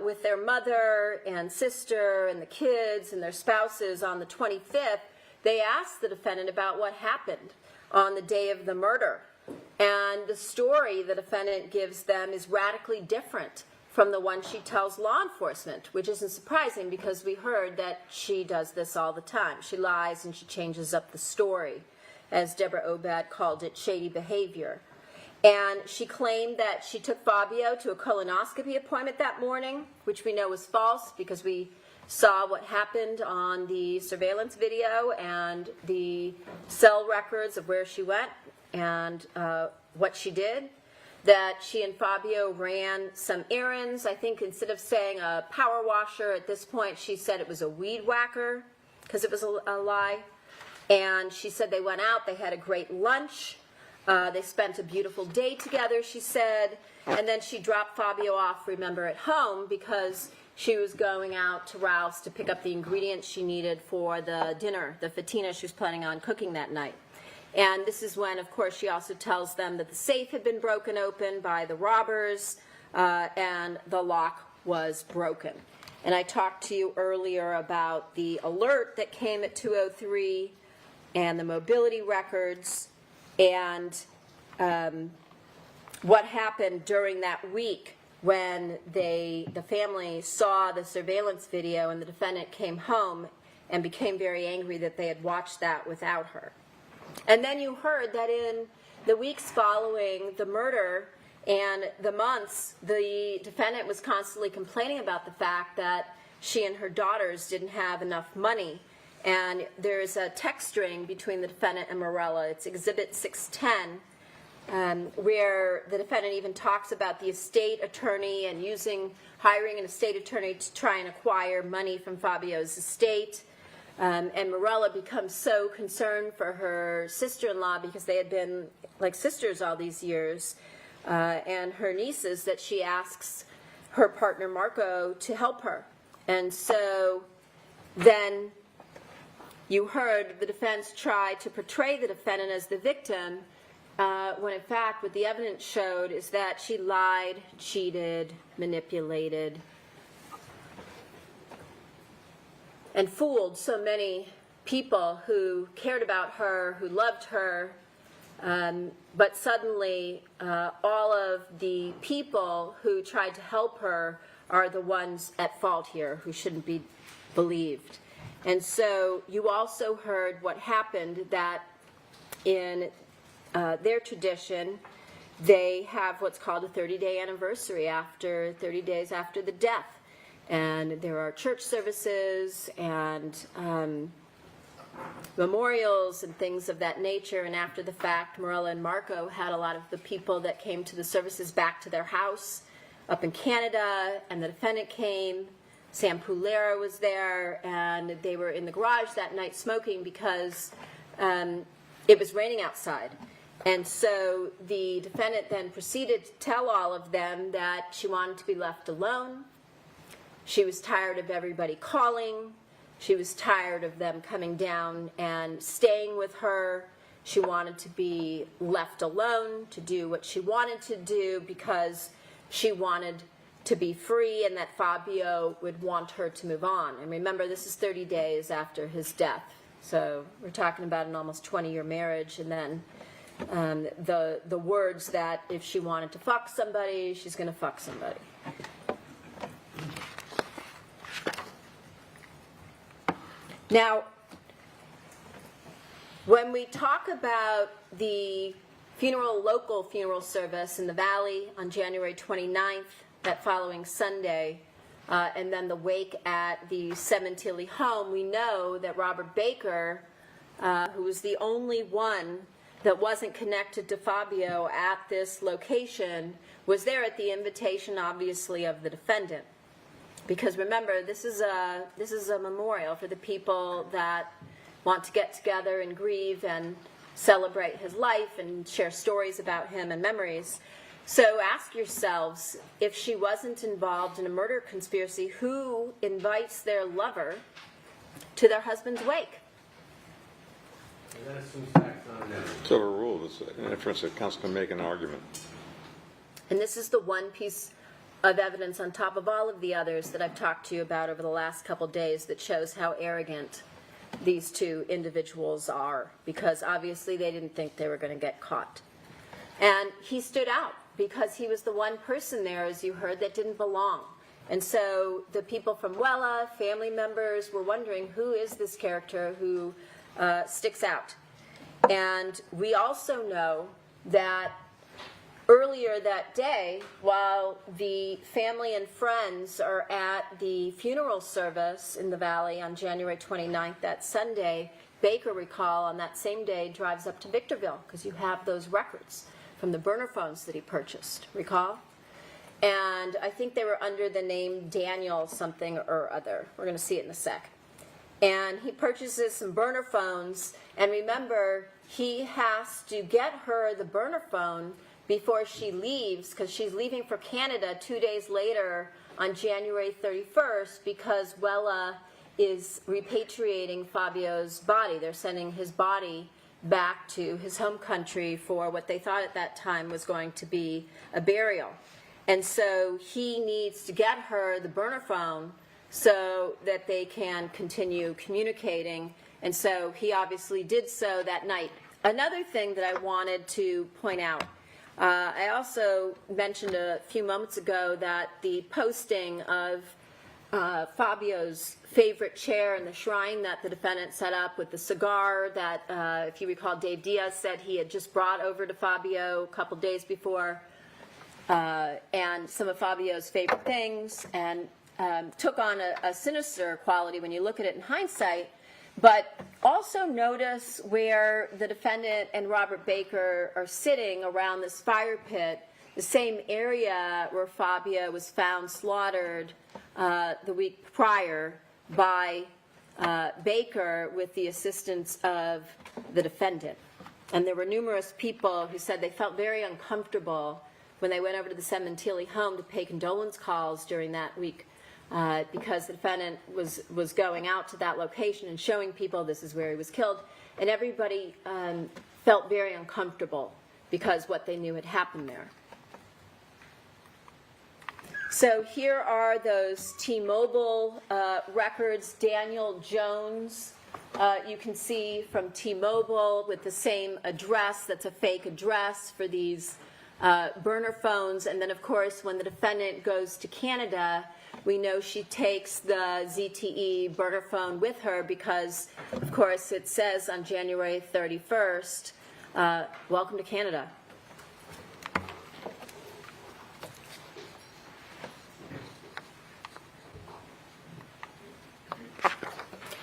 with their mother and sister and the kids and their spouses on the 25th, they ask the defendant about what happened on the day of the murder. And the story the defendant gives them is radically different from the one she tells law enforcement, which isn't surprising because we heard that she does this all the time. She lies and she changes up the story, as Deborah Obad called it, shady behavior. And she claimed that she took Fabio to a colonoscopy appointment that morning, which we know was false because we saw what happened on the surveillance video and the cell records of where she went and what she did. That she and Fabio ran some errands. I think instead of saying a power washer at this point, she said it was a weed whacker because it was a lie. And she said they went out, they had a great lunch. They spent a beautiful day together, she said. And then she dropped Fabio off, remember, at home because she was going out to Ralph's to pick up the ingredients she needed for the dinner, the fatina she was planning on cooking that night. And this is when, of course, she also tells them that the safe had been broken open by the robbers and the lock was broken. And I talked to you earlier about the alert that came at 2:03 and the mobility records and what happened during that week when the family saw the surveillance video and the defendant came home and became very angry that they had watched that without her. And then you heard that in the weeks following the murder and the months, the defendant was constantly complaining about the fact that she and her daughters didn't have enough money. And there's a text string between the defendant and Morella. It's Exhibit 610, where the defendant even talks about the estate attorney and hiring an estate attorney to try and acquire money from Fabio's estate. And Morella becomes so concerned for her sister-in-law because they had been like sisters all these years, and her nieces, that she asks her partner Marco to help her. And so then you heard the defense try to portray the defendant as the victim, when in fact what the evidence showed is that she lied, cheated, manipulated, and fooled so many people who cared about her, who loved her, but suddenly all of the people who tried to help her are the ones at fault here, who shouldn't be believed. And so you also heard what happened, that in their tradition, they have what's called a 30-day anniversary, 30 days after the death. And there are church services and memorials and things of that nature. And after the fact, Morella and Marco had a lot of the people that came to the services back to their house up in Canada, and the defendant came. Sam Pulera was there, and they were in the garage that night smoking because it was raining outside. And so the defendant then proceeded to tell all of them that she wanted to be left alone. She was tired of everybody calling. She was tired of them coming down and staying with her. She wanted to be left alone to do what she wanted to do because she wanted to be free, and that Fabio would want her to move on. And remember, this is 30 days after his death. So we're talking about an almost 20-year marriage, and then the words that if she wanted to fuck somebody, she's going to fuck somebody. Now, when we talk about the local funeral service in the Valley on January 29th, that following Sunday, and then the wake at the Sementilli home, we know that Robert Baker, who was the only one that wasn't connected to Fabio at this location, was there at the invitation, obviously, of the defendant. Because remember, this is a memorial for the people that want to get together and grieve and celebrate his life and share stories about him and memories. So ask yourselves, if she wasn't involved in a murder conspiracy, who invites their lover to their husband's wake? And that assumes facts on that. It's overruled. It's an inference that counsel can make an argument. And this is the one piece of evidence on top of all of the others that I've talked to you about over the last couple days that shows how arrogant these two individuals are, because obviously they didn't think they were going to get caught. And he stood out because he was the one person there, as you heard, that didn't belong. And so the people from Wella, family members, were wondering, who is this character who sticks out? And we also know that earlier that day, while the family and friends are at the funeral service in the Valley on January 29th, that Sunday, Baker, recall, on that same day, drives up to Victorville, because you have those records from the burner phones that he purchased, recall? And I think they were under the name Daniel something or other. We're going to see it in a sec. And he purchases some burner phones, and remember, he has to get her the burner phone before she leaves, because she's leaving for Canada 2 days later on January 31st, because Wella is repatriating Fabio's body. They're sending his body back to his home country for what they thought at that time was going to be a burial. And so he needs to get her the burner phone so that they can continue communicating. And so he obviously did so that night. Another thing that I wanted to point out, I also mentioned a few moments ago that the posting of Fabio's favorite chair in the shrine that the defendant set up with the cigar that, if you recall, Dave Diaz said he had just brought over to Fabio a couple days before, and some of Fabio's favorite things, and took on a sinister quality when you look at it in hindsight. But also notice where the defendant and Robert Baker are sitting around this fire pit, the same area where Fabio was found slaughtered the week prior by Baker with the assistance of the defendant. And there were numerous people who said they felt very uncomfortable when they went over to the Sementilli home to pay condolence calls during that week, because the defendant was going out to that location and showing people this is where he was killed. And everybody felt very uncomfortable because what they knew had happened there. So here are those T-Mobile records. Daniel Jones, you can see from T-Mobile with the same address. That's a fake address for these burner phones. And then, of course, when the defendant goes to Canada, we know she takes the ZTE burner phone with her because, of course, it says on January 31st, welcome to Canada.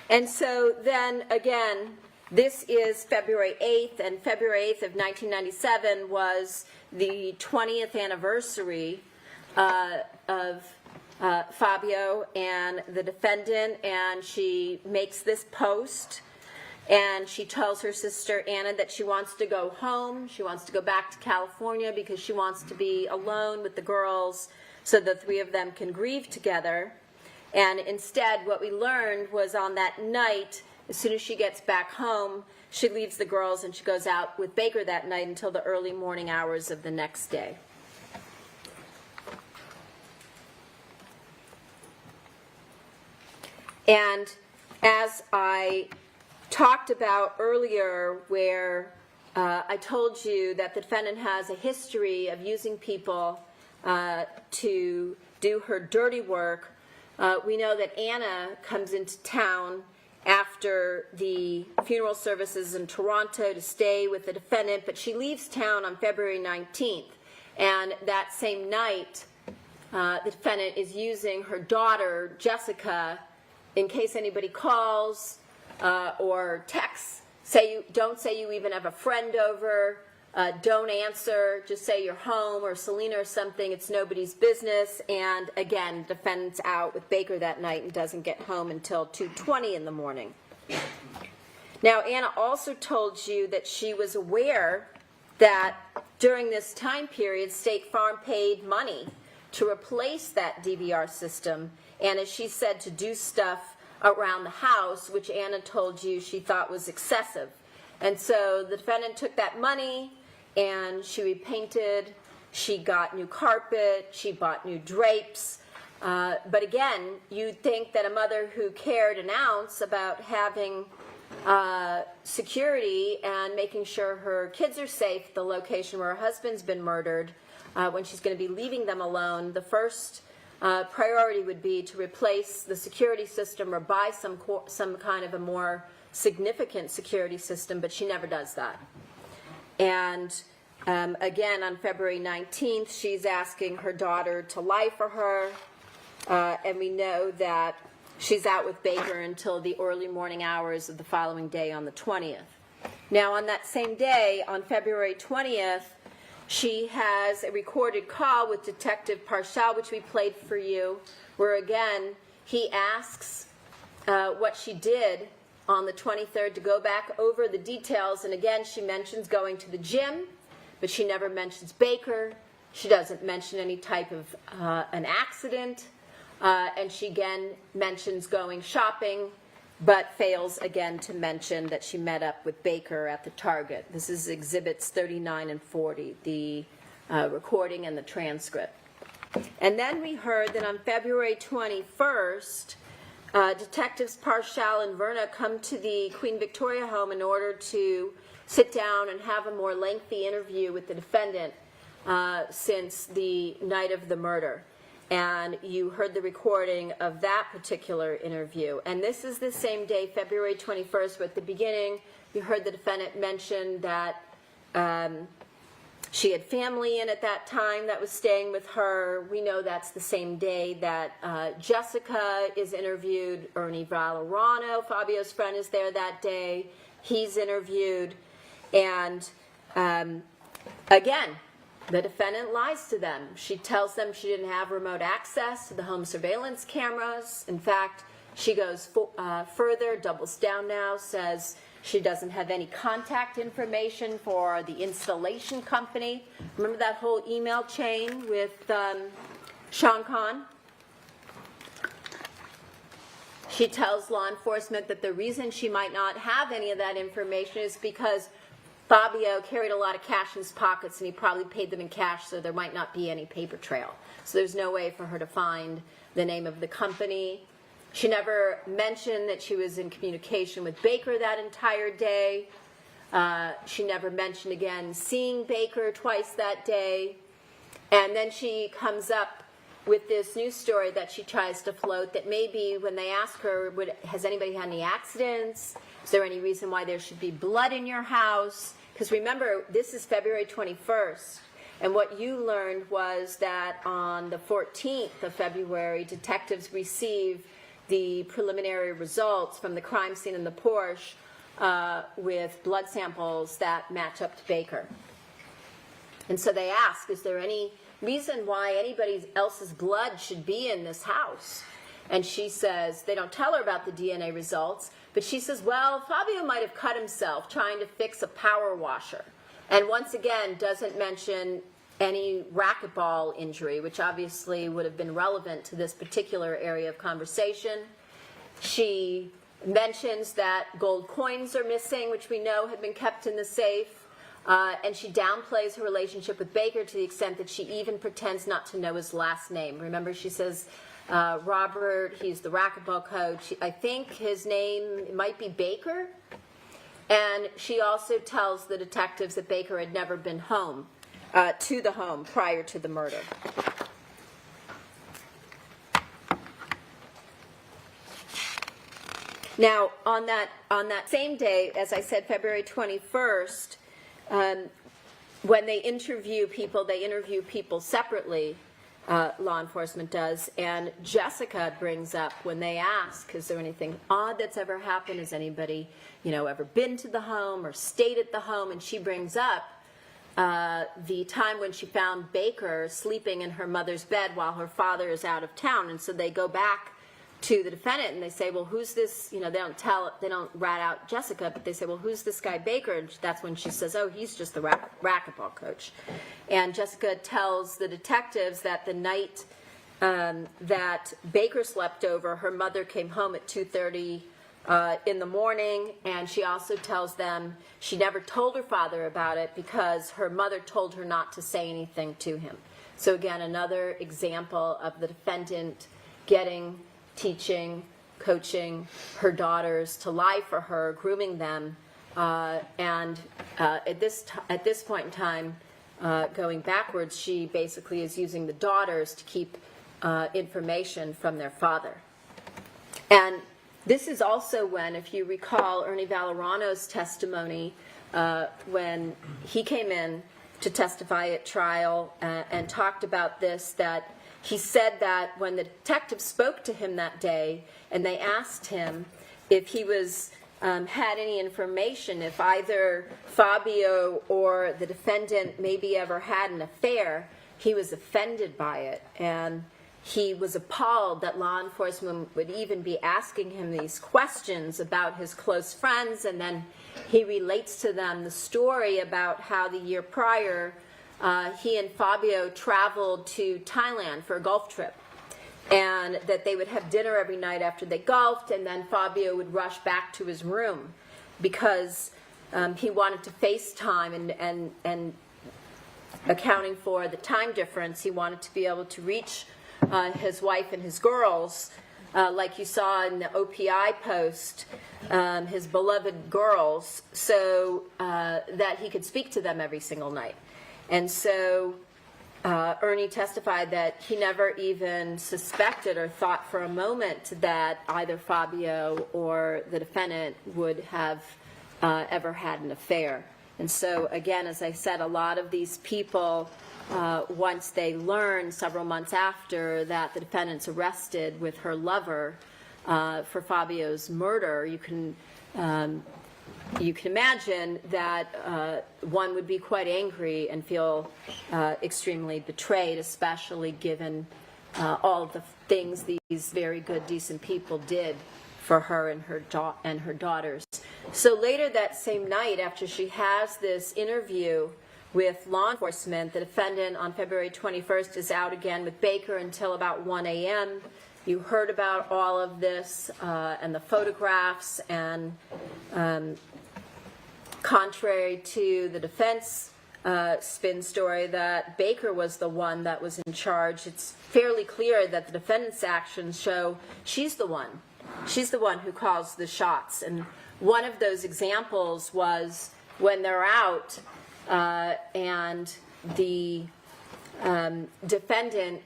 And so then, again, this is February 8th, and February 8th of 1997 was the 20th anniversary of Fabio and the defendant, and she makes this post, and she tells her sister Anna that she wants to go home, she wants to go back to California because she wants to be alone with the girls so the three of them can grieve together. And instead, what we learned was on that night, as soon as she gets back home, she leaves the girls and she goes out with Baker that night until the early morning hours of the next day. And as I talked about earlier, where I told you that the defendant has a history of using people to do her dirty work, we know that Anna comes into town after the funeral services in Toronto to stay with the defendant, but she leaves town on February 19th. And that same night, the defendant is using her daughter, Jessica, in case anybody calls or texts. Don't say you even have a friend over. Don't answer. Just say you're home, or Selena or something. It's nobody's business. And again, defendant's out with Baker that night and doesn't get home until 2:20 in the morning. Now, Anna also told you that she was aware that during this time period, State Farm paid money to replace that DVR system, and as she said, to do stuff around the house, which Anna told you she thought was excessive. And so the defendant took that money and she repainted, she got new carpet, she bought new drapes. But again, you'd think that a mother who cared an ounce about having security and making sure her kids are safe at the location where her husband's been murdered, when she's going to be leaving them alone, the first priority would be to replace the security system or buy some kind of a more significant security system, but she never does that. And again, on February 19th, she's asking her daughter to lie for her, and we know that she's out with Baker until the early morning hours of the following day on the 20th. Now, on that same day, on February 20th, she has a recorded call with Detective Paral, which we played for you, where again, he asks what she did on the 23rd to go back over the details. And again, she mentions going to the gym, but she never mentions Baker. She doesn't mention any type of an accident. And she again mentions going shopping, but fails again to mention that she met up with Baker at the Target. This is Exhibits 39 and 40, the recording and the transcript. And then we heard that on February 21st, Detectives Paral and Verna come to the Queen Victoria home in order to sit down and have a more lengthy interview with the defendant since the night of the murder. And you heard the recording of that particular interview. And this is the same day, February 21st, but at the beginning, you heard the defendant mention that she had family in at that time that was staying with her. We know that's the same day that Jessica is interviewed. Ernie Valorano, Fabio's friend, is there that day. He's interviewed. And again, the defendant lies to them. She tells them she didn't have remote access to the home surveillance cameras. In fact, she goes further, doubles down now, says she doesn't have any contact information for the installation company. Remember that whole email chain with Sean Conn? She tells law enforcement that the reason she might not have any of that information is because Fabio carried a lot of cash in his pockets and he probably paid them in cash, so there might not be any paper trail. So there's no way for her to find the name of the company. She never mentioned that she was in communication with Baker that entire day. She never mentioned again seeing Baker twice that day. And then she comes up with this news story that she tries to float, that maybe when they ask her, has anybody had any accidents? Is there any reason why there should be blood in your house? Because remember, this is February 21st. And what you learned was that on the 14th of February, detectives receive the preliminary results from the crime scene in the Porsche with blood samples that match up to Baker. And so they ask, is there any reason why anybody else's blood should be in this house? And she says, they don't tell her about the DNA results, but she says, well, Fabio might have cut himself trying to fix a power washer. And once again, doesn't mention any racquetball injury, which obviously would have been relevant to this particular area of conversation. She mentions that gold coins are missing, which we know had been kept in the safe. And she downplays her relationship with Baker to the extent that she even pretends not to know his last name. Remember, she says, Robert, he's the racquetball coach. I think his name might be Baker. And she also tells the detectives that Baker had never been home, to the home prior to the murder. Now, on that same day, as I said, February 21st, when they interview people separately, law enforcement does, and Jessica brings up when they ask, is there anything odd that's ever happened? Has anybody, ever been to the home or stayed at the home? And she brings up the time when she found Baker sleeping in her mother's bed while her father is out of town. And so they go back to the defendant and they say, well, who's this? They don't rat out Jessica, but they say, well, who's this guy Baker? And that's when she says, oh, he's just the racquetball coach. And Jessica tells the detectives that the night that Baker slept over, her mother came home at 2:30 in the morning, and she also tells them she never told her father about it because her mother told her not to say anything to him. So again, another example of the defendant teaching, coaching her daughters to lie for her, grooming them, and at this point in time, going backwards, she basically is using the daughters to keep information from their father. And this is also when, if you recall, Ernie Valorano's testimony, when he came in to testify at trial and talked about this, that he said that when the detective spoke to him that day and they asked him if he had any information, if either Fabio or the defendant maybe ever had an affair, he was offended by it. And he was appalled that law enforcement would even be asking him these questions about his close friends. And then he relates to them the story about how the year prior, he and Fabio traveled to Thailand for a golf trip, and that they would have dinner every night after they golfed, and then Fabio would rush back to his room because he wanted to FaceTime, and accounting for the time difference, he wanted to be able to reach his wife and his girls, like you saw in the OPI post, his beloved girls, so that he could speak to them every single night. And so Ernie testified that he never even suspected or thought for a moment that either Fabio or the defendant would have ever had an affair. And so, again, as I said, a lot of these people, once they learn several months after that the defendant's arrested with her lover for Fabio's murder, you can imagine that one would be quite angry and feel extremely betrayed, especially given all of the things these very good, decent people did for her and her daughters. So later that same night, after she has this interview with law enforcement, the defendant on February 21st is out again with Baker until about 1 a.m. You heard about all of this and the photographs, and contrary to the defense spin story that Baker was the one that was in charge, it's fairly clear that the defendant's actions show she's the one. She's the one who calls the shots. And one of those examples was when they're out and the defendant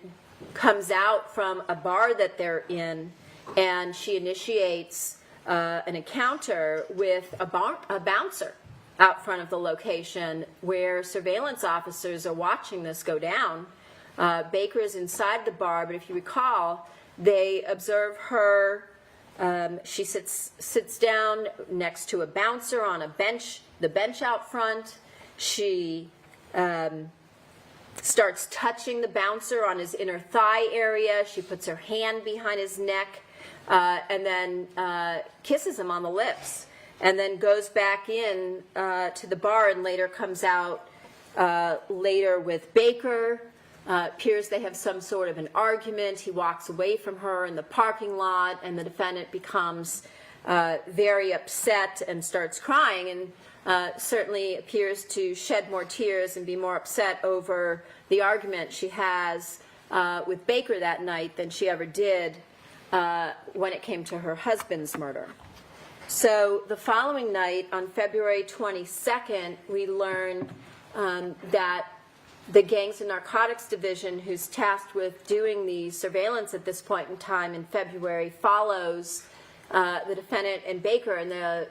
comes out from a bar that they're in, and she initiates an encounter with a bouncer out front of the location where surveillance officers are watching this go down. Baker is inside the bar, but if you recall, they observe her. She sits down next to a bouncer on a bench, the bench out front. She starts touching the bouncer on his inner thigh area. She puts her hand behind his neck and then kisses him on the lips, and then goes back in to the bar and later comes out later with Baker. Appears they have some sort of an argument. He walks away from her in the parking lot, and the defendant becomes very upset and starts crying, and certainly appears to shed more tears and be more upset over the argument she has with Baker that night than she ever did when it came to her husband's murder. So the following night, on February 22nd, we learn that the Gangs and Narcotics Division, who's tasked with doing the surveillance at this point in time in February, follows the defendant and Baker, and the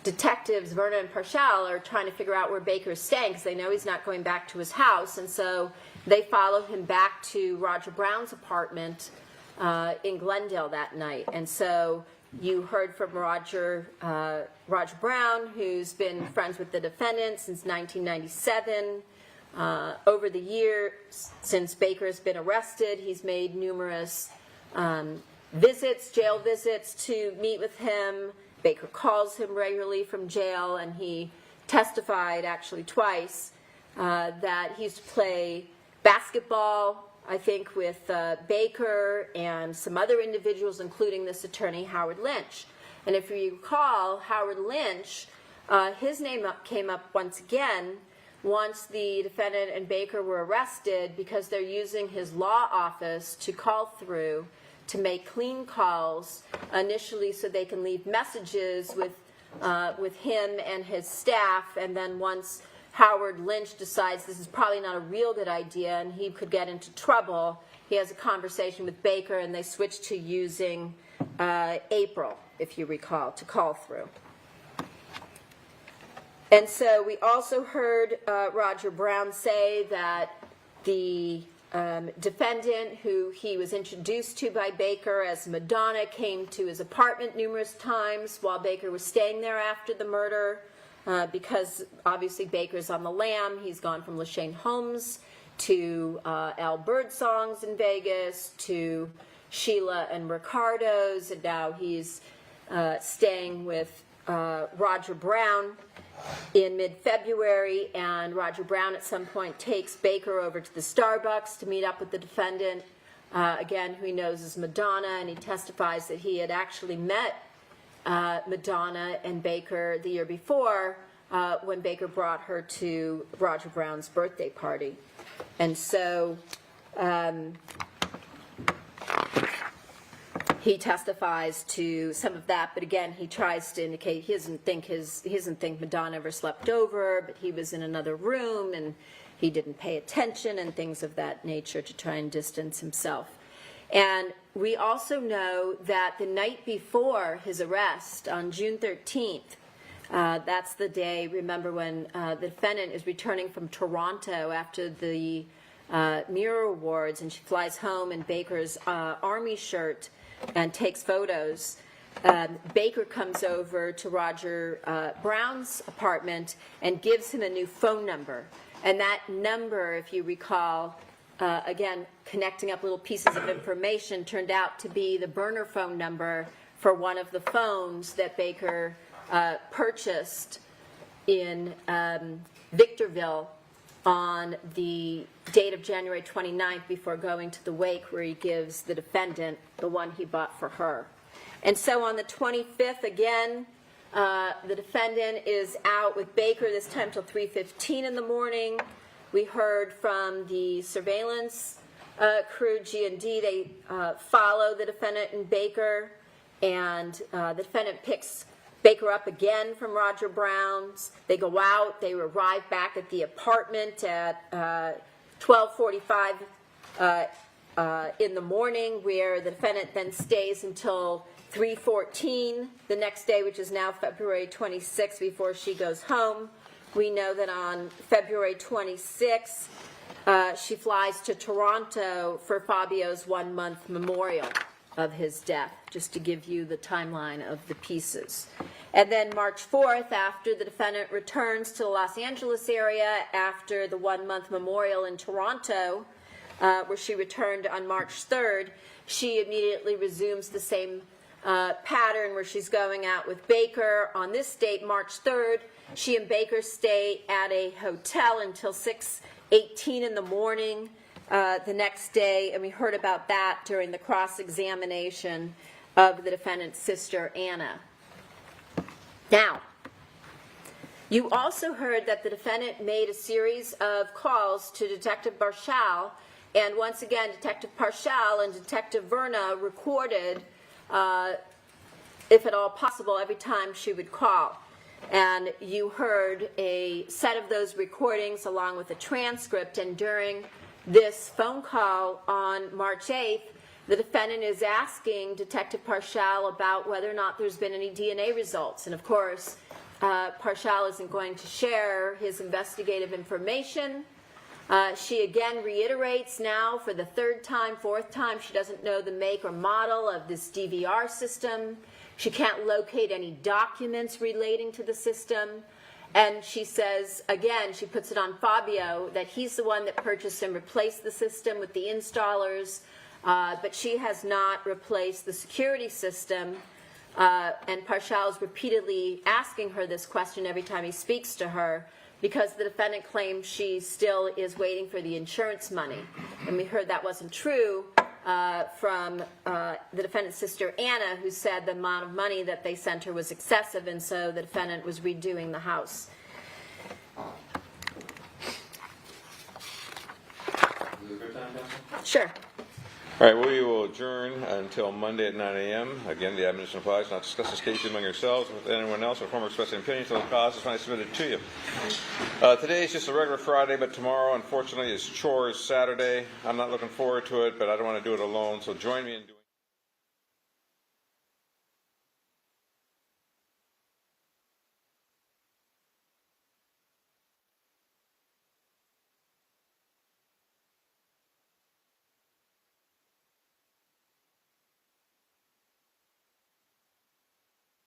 detectives, Verna and Paral, are trying to figure out where Baker's staying because they know he's not going back to his house, and so they follow him back to Roger Brown's apartment in Glendale that night. And so you heard from Roger Brown, who's been friends with the defendant since 1997. Over the years, since Baker's been arrested, he's made numerous jail visits to meet with him. Baker calls him regularly from jail, and he testified actually twice that he used to play basketball, I think, with Baker and some other individuals, including this attorney, Howard Lynch. And if you recall, Howard Lynch, his name came up once again once the defendant and Baker were arrested because they're using his law office to call through to make clean calls initially so they can leave messages with him and his staff, and then once Howard Lynch decides this is probably not a real good idea and he could get into trouble, he has a conversation with Baker and they switch to using April, if you recall, to call through. And so we also heard Roger Brown say that the defendant, who he was introduced to by Baker as Madonna, came to his apartment numerous times while Baker was staying there after the murder, because obviously Baker's on the lam. He's gone from Lashane Holmes to Al Birdsong's in Vegas to Sheila and Ricardo's, and now he's staying with Roger Brown in mid-February, and Roger Brown at some point takes Baker over to the Starbucks to meet up with the defendant, again, who he knows as Madonna, and he testifies that he had actually met Madonna and Baker the year before when Baker brought her to Roger Brown's birthday party. And so he testifies to some of that, but again, he tries to indicate he doesn't think Madonna ever slept over, but he was in another room and he didn't pay attention and things of that nature to try and distance himself. And we also know that the night before his arrest, on June 13th, that's the day, remember, when the defendant is returning from Toronto after the Mirror Awards, and she flies home in Baker's army shirt and takes photos. Baker comes over to Roger Brown's apartment and gives him a new phone number. And that number, if you recall, again, connecting up little pieces of information, turned out to be the burner phone number for one of the phones that Baker purchased in Victorville on the date of January 29th before going to the wake, where he gives the defendant the one he bought for her. And so on the 25th, again, the defendant is out with Baker, this time till 3:15 in the morning. We heard from the surveillance crew, G&D. They follow the defendant and Baker, and the defendant picks Baker up again from Roger Brown's. They go out. They arrive back at the apartment at 12:45 in the morning, where the defendant then stays until 3:14 the next day, which is now February 26th, before she goes home. We know that on February 26th, she flies to Toronto for Fabio's 1-month memorial of his death, just to give you the timeline of the pieces. And then March 4th, after the defendant returns to the Los Angeles area after the 1-month memorial in Toronto, where she returned on March 3rd, she immediately resumes the same pattern where she's going out with Baker. On this date, March 3rd, she and Baker stay at a hotel until 6:18 in the morning the next day, and we heard about that during the cross-examination of the defendant's sister, Anna. Now, you also heard that the defendant made a series of calls to Detective Paral And once again, Detective Paral and Detective Verna recorded, if at all possible, every time she would call. And you heard a set of those recordings along with a transcript. And during this phone call on March 8th, the defendant is asking Detective Paral about whether or not there's been any DNA results. And of course, Paral isn't going to share his investigative information. She again reiterates now for the third time, fourth time, she doesn't know the make or model of this DVR system. She can't locate any documents relating to the system. And she says, again, she puts it on Fabio, that he's the one that purchased and replaced the system with the installers, but she has not replaced the security system. And Paral is repeatedly asking her this question every time he speaks to her, because the defendant claims she still is waiting for the insurance money. And we heard that wasn't true from the defendant's sister Anna, who said the amount of money that they sent her was excessive, and so the defendant was redoing the house. Is it a good time, Counsel? Sure. All right, we will adjourn until Monday at 9 a.m. Again, the admonition applies not to discuss this case among yourselves with anyone else or form expressing opinions until the cause is finally submitted to you. Today is just a regular Friday, but tomorrow, unfortunately, is Chores Saturday. I'm not looking forward to it, but I don't want to do it alone, so join me in doing